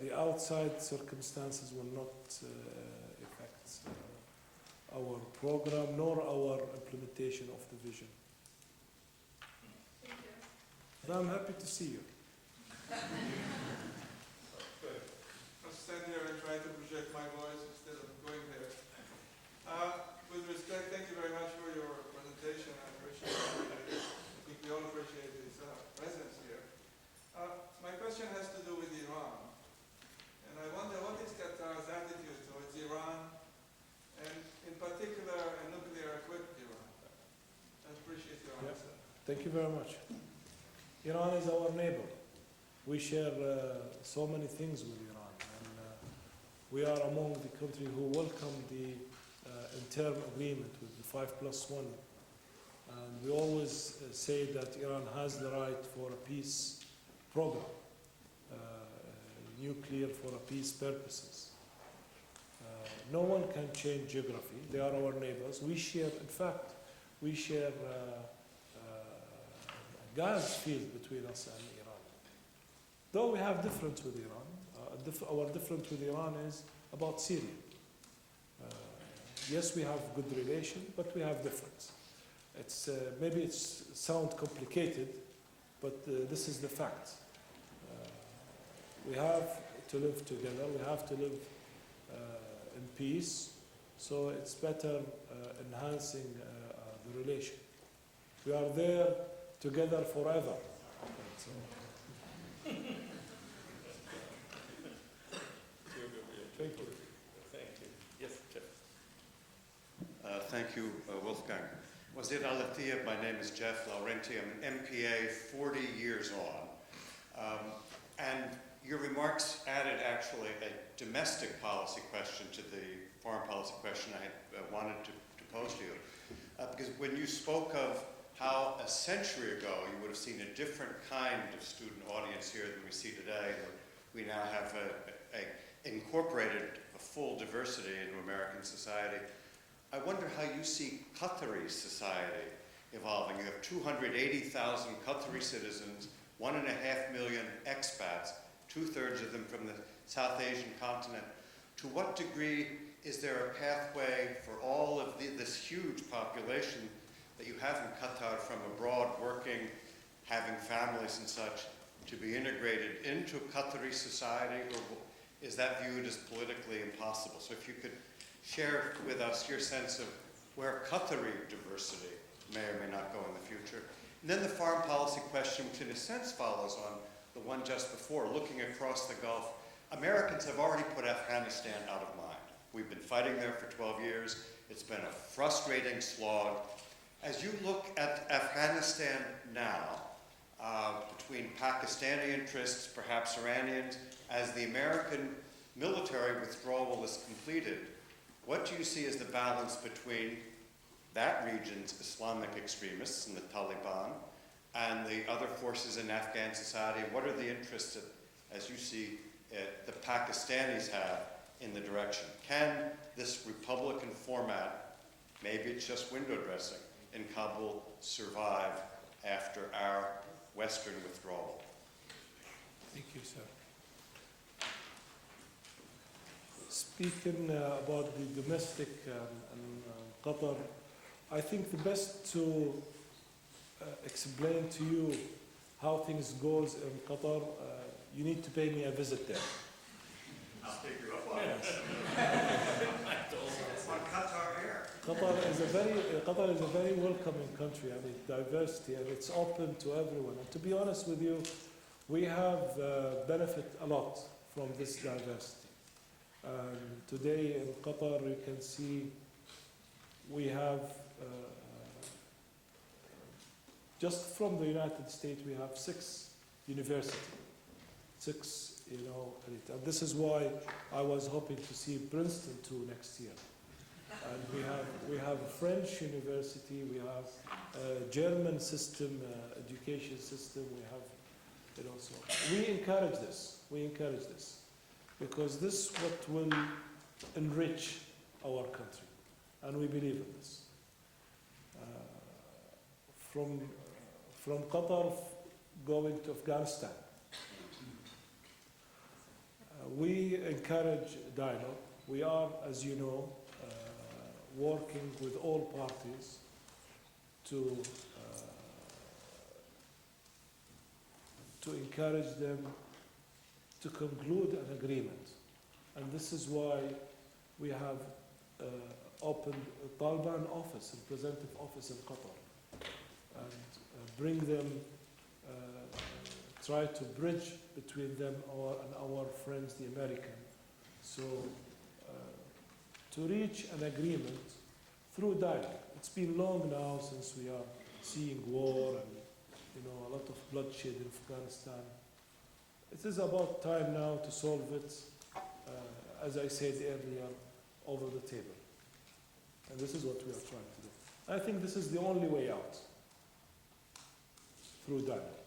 the outside circumstances will not affect our program nor our implementation of the vision. Thank you. But I'm happy to see you. Good. I'll stand here and try to project my voice instead of going there. With respect, thank you very much for your presentation. I appreciate it. I think we all appreciate his presence here. My question has to do with Iran. And I wonder, what is Qatar's attitude towards Iran, and in particular, a nuclear-equipped Iran? I appreciate your answer. Thank you very much. Iran is our neighbor. We share so many things with Iran, and we are among the countries who welcome the interim agreement with the 5+1. And we always say that Iran has the right for a peace program, nuclear for a peace purposes. No one can change geography. They are our neighbors. We share, in fact, we share a gas field between us and Iran. Though we have difference with Iran, our difference with Iran is about Syria. Yes, we have good relation, but we have difference. It's maybe it sounds complicated, but this is the fact. We have to live together. We have to live in peace. So it's better enhancing the relation. We are there together forever. Thank you. Thank you. Yes, Jeff. Thank you, Wolfgang. Wazir Al-Latif, my name is Jeff Laurenti. I'm an MPA 40 years on. And your remarks added actually a domestic policy question to the foreign policy question I had wanted to pose to you. Because when you spoke of how a century ago you would have seen a different kind of student audience here than we see today, we now have incorporated a full diversity into American society. I wonder how you see Qatari society evolving. You have 280,000 Qatari citizens, 1.5 million expats, 2/3 of them from the South Asian continent. To what degree is there a pathway for all of this huge population that you have in Qatar from abroad, working, having families and such, to be integrated into Qatari society, or is that viewed as politically impossible? So if you could share with us your sense of where Qatari diversity may or may not go in the future. And then the foreign policy question, which in a sense follows on the one just before, looking across the Gulf. Americans have already put Afghanistan out of mind. We've been fighting there for 12 years. It's been a frustrating slog. As you look at Afghanistan now, between Pakistani interests, perhaps Iranians, as the American military withdrawal is completed, what do you see as the balance between that region's Islamic extremists and the Taliban and the other forces in Afghan society? What are the interests that, as you see, the Pakistanis have in the direction? Can this Republican format, maybe it's just window dressing, in Kabul survive after our Western withdrawal? Thank you, sir. Speaking about the domestic and Qatar, I think the best to explain to you how things goes in Qatar, you need to pay me a visit there. I'll take you up on this. On Qatar Air. Qatar is a very welcoming country. I mean, diversity, and it's open to everyone. And to be honest with you, we have benefit a lot from this diversity. Today in Qatar, you can see we have, just from the United States, we have 6 universities. 6, and this is why I was hoping to see Princeton too next year. And we have a French university, we have a German system, education system, we have, so we encourage this. Because this is what will enrich our country, and we believe in this. From Qatar going to Afghanistan, we encourage dialogue. We are, as you know, working with all parties to encourage them to conclude an agreement. And this is why we have opened a Taliban office, a representative office in Qatar, and bring them, try to bridge between them and our friends, the American. So to reach an agreement through dialogue. It's been long now since we are seeing war and a lot of bloodshed in Afghanistan. It is about time now to solve it, as I said earlier, over the table. And this is what we are trying to do. I think this is the only way out, through dialogue.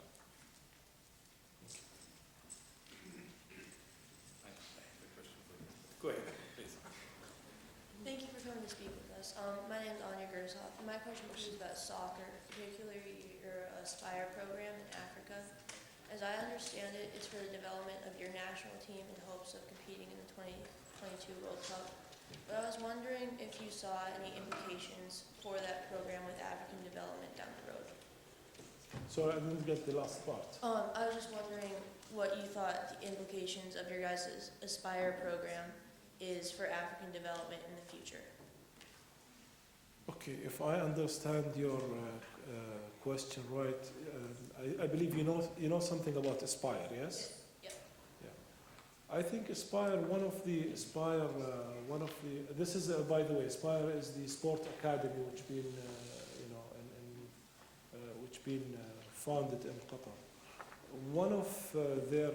Go ahead, please. Thank you for coming to speak with us. My name is Anya Gershoff, and my question is about soccer, particularly your Aspire program in Africa. As I understand it, it's for the development of your national team in hopes of competing in the 2022 World Cup. But I was wondering if you saw any implications for that program with African development down the road. So I didn't get the last part. I was just wondering what you thought the implications of your guys' Aspire program is for African development in the future. Okay, if I understand your question right, I believe you know something about Aspire, yes? Yep. Yeah. I think Aspire, this is, by the way, Aspire is the sport academy which been, which been founded in Qatar. One of their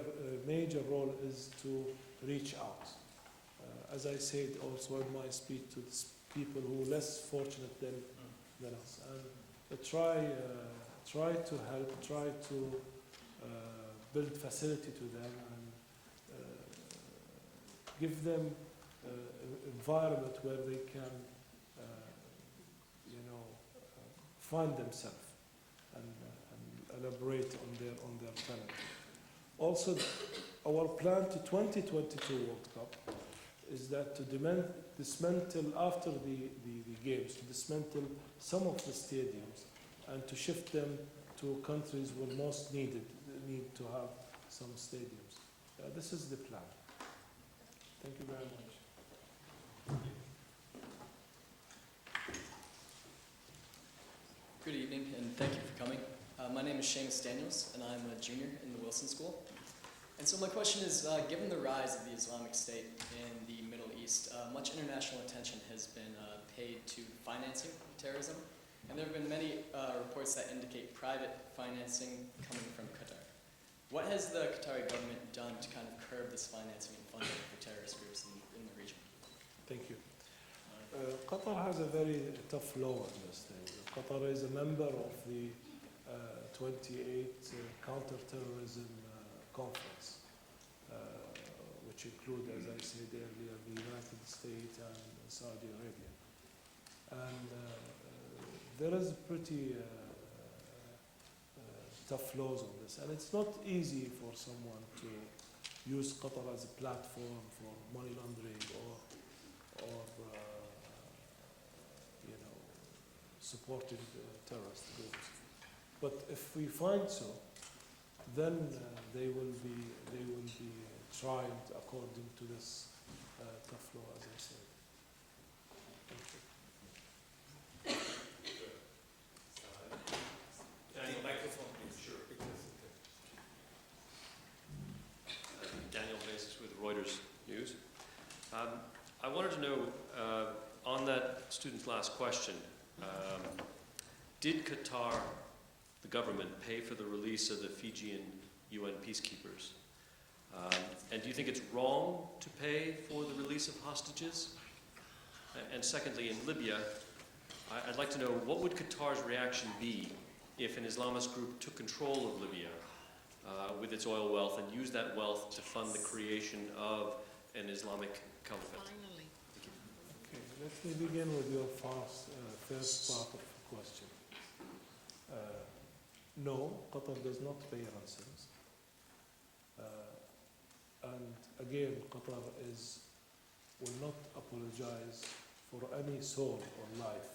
major role is to reach out. As I said also in my speech to people who are less fortunate than us. And try to help, try to build facility to them and give them environment where they can, find themselves and elaborate on their talent. Also, our plan to 2022 World Cup is that to dismantle after the games, to dismantle some of the stadiums and to shift them to countries where most need to have some stadiums. This is the plan. Thank you very much. Good evening, and thank you for coming. My name is Seamus Daniels, and I'm a junior in the Wilson School. And so my question is, given the rise of the Islamic State in the Middle East, much international attention has been paid to financing terrorism, and there have been many reports that indicate private financing coming from Qatar. What has the Qatari government done to kind of curb this financing and funding for terrorist groups in the region? Thank you. Qatar has a very tough law on this thing. Qatar is a member of the 28 counter-terrorism conference, which include, as I said earlier, the United States and Saudi Arabia. And there is pretty tough laws on this. And it's not easy for someone to use Qatar as a platform for money laundering or supporting terrorist groups. But if we find so, then they will be tried according to this tough law, as I said. Thank you. Daniel, microphone, please. Sure. Daniel Basis with Reuters News. I wanted to know, on that student's last question, did Qatar, the government, pay for the release of the Fijian UN peacekeepers? And do you think it's wrong to pay for the release of hostages? And secondly, in Libya, I'd like to know, what would Qatar's reaction be if an Islamist group took control of Libya with its oil wealth and used that wealth to fund the creation of an Islamic caliphate? Okay, let me begin with your first part of the question. No, Qatar does not pay ransoms. And again, Qatar will not apologize for any soul or life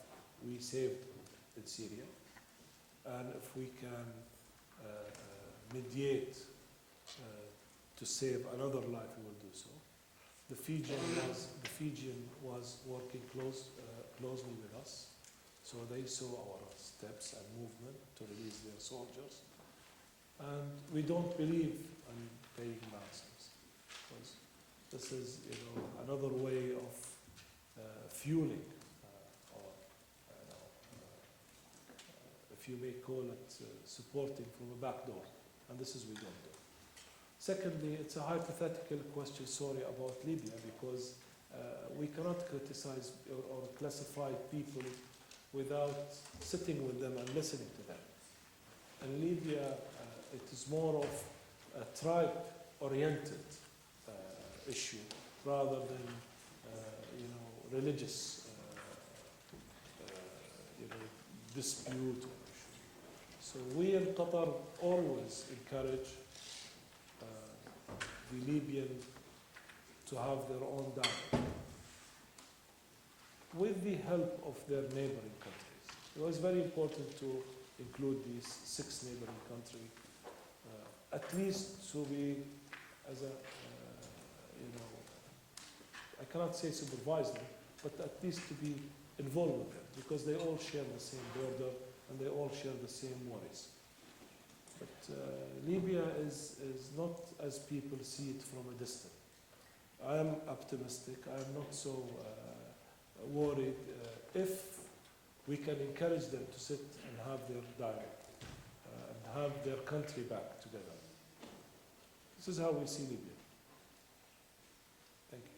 we saved in Syria. And if we can mediate to save another life, we will do so. The Fijian was working closely with us, so they saw our steps and movement to release their soldiers. And we don't believe in paying ransoms, because this is, another way of fueling, or if you may call it, supporting from a back door, and this is we don't do. Secondly, it's a hypothetical question, about Libya, because we cannot criticize or classify people without sitting with them and listening to them. In Libya, it is more of a tribe-oriented issue rather than, religious, dispute or issue. So we in Qatar always encourage the Libyan to have their own dialogue with the help of their neighboring countries. It was very important to include these 6 neighboring countries, at least to be as a, I cannot say supervise them, but at least to be involved with them, because they all share the same border and they all share the same worries. But Libya is not as people see it from a distance. I am optimistic. I am not so worried if we can encourage them to sit and have their dialogue and have their country back together. This is how we see Libya. Thank you.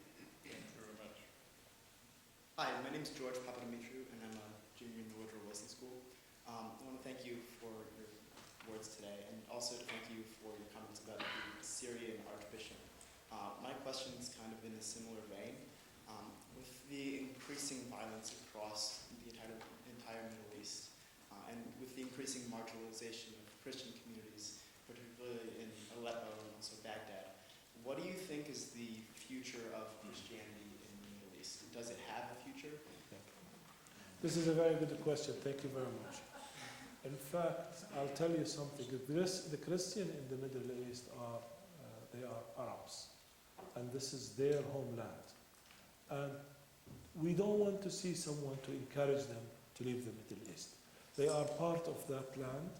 Thank you very much. Hi, my name name is George Papadimitriou, and I'm a junior in the Woodrow Wilson School. I want to thank you for your words today, and also to thank you for your comments about the Syrian Archbishop. My question is kind of in a similar vein. With the increasing violence across the entire Middle East, and with the increasing marginalization of Christian communities, particularly in Aleppo and also Baghdad, what do you think is the future of Christianity in the Middle East? Does it have a future? This is a very good question. Thank you very much. In fact, I'll tell you something. The Christian in the Middle East they are Arabs, and this is their homeland. And we don't want to see someone to encourage them to leave the Middle East. They are part of that land,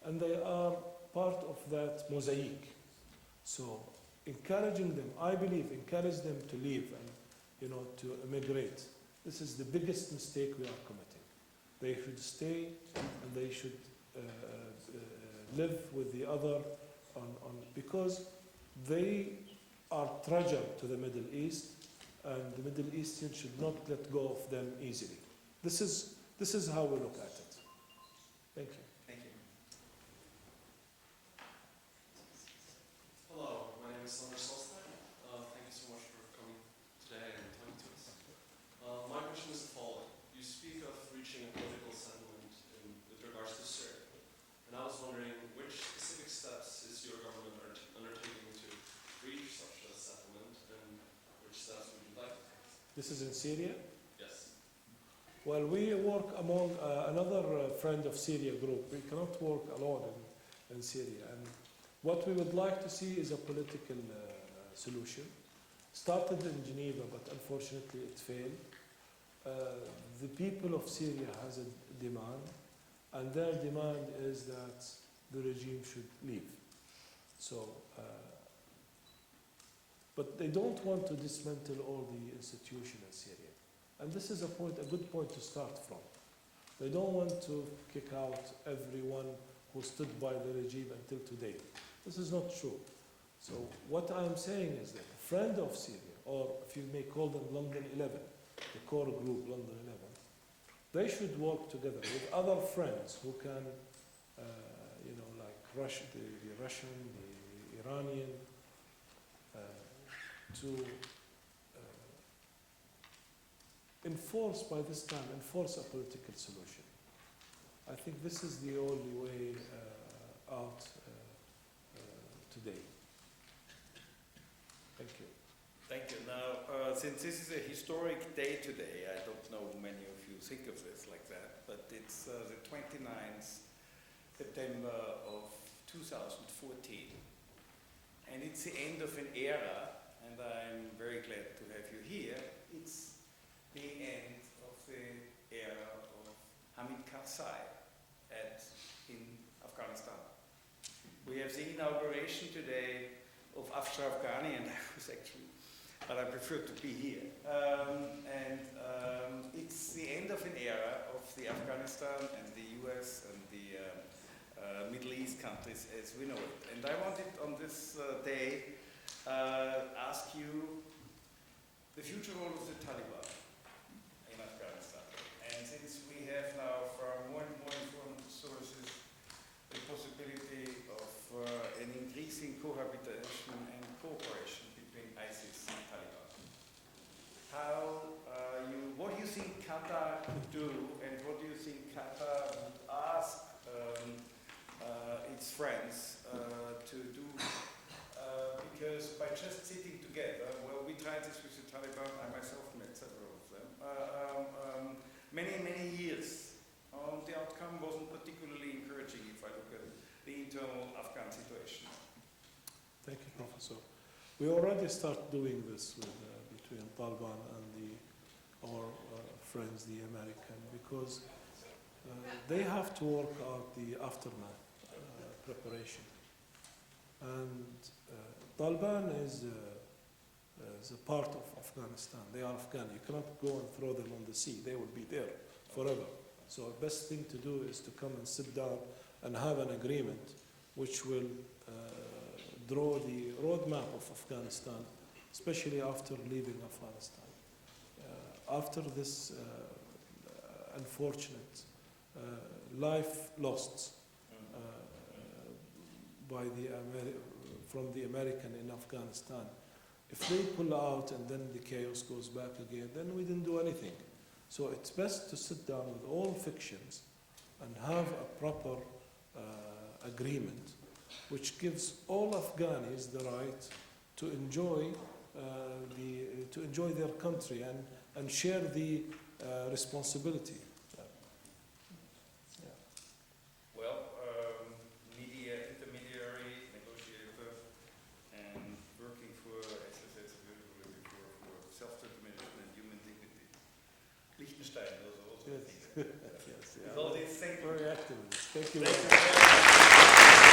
and they are part of that mosaic. So encouraging them, I believe, encourage them to leave and to immigrate. This is the biggest mistake we are committing. They should stay and they should live with the other because they are treasure to the Middle East, and the Middle Easterns should not let go of them easily. This is how we look at it. Thank you. Thank you. Hello, my name is Sander Solstad. Thank you so much for coming today and talking to us. My question is the following. You speak of reaching a political settlement with regards to Syria. And I was wondering which specific steps is your government undertaking to reach such a settlement, and which steps would you like to take? This is in Syria? Yes. Well, we work among another friend of Syria group. We cannot work alone in Syria. And what we would like to see is a political solution. Started in Geneva, but unfortunately it failed. The people of Syria has a demand, and their demand is that the regime should leave. So, but they don't want to dismantle all the institutions in Syria. And this is a good point to start from. They don't want to kick out everyone who stood by the regime until today. This is not true. So what I'm saying is that a friend of Syria, or if you may call them London 11, the core group London 11, they should work together with other friends who can, like the Russian, the Iranian, to enforce a political solution. I think this is the only way out today. Thank you. Thank you. Now, since this is a historic day today, I don't know how many of you think of this like that, but it's the 29th September of 2014. And it's the end of an era, and I'm very glad to have you here. It's the end of the era of Hamid Karzai in Afghanistan. We have the inauguration today of Ashraf Ghani, and I was actually, but I prefer to be here. It's the end of an era of the Afghanistan and the US and the Middle East countries as we know it. And I wanted on this day ask you the future role of the Taliban in Afghanistan. And since we have now from more and more informed sources the possibility of an increasing cohabitation and cooperation between ISIS and Taliban, what do you think Qatar could do, and what do you think Qatar would ask its friends to do? Because by just sitting together, well, we tried this with the Taliban, I myself met several of them, many years. The outcome wasn't particularly encouraging if I look at the internal Afghan situation. Thank you, Professor. We already start doing this between Taliban and our friends, the American, because they have to work out the aftermath preparation. And Taliban is a part of Afghanistan. They are Afghan. You cannot go and throw them on the sea. They will be there forever. So the best thing to do is to come and sit down and have an agreement which will draw the roadmap of Afghanistan, especially after leaving Afghanistan. After this unfortunate life lost from the American in Afghanistan. If they pull out and then the chaos goes back again, then we didn't do anything. So it's best to sit down with all factions and have a proper agreement which gives all Afghanis the right to enjoy their country and share the responsibility. Well, media intermediary, negotiator, and working for self-determination and human dignity. Liechtenstein, those are also things. Yes, With all these things. Very active. Thank you Thank very much.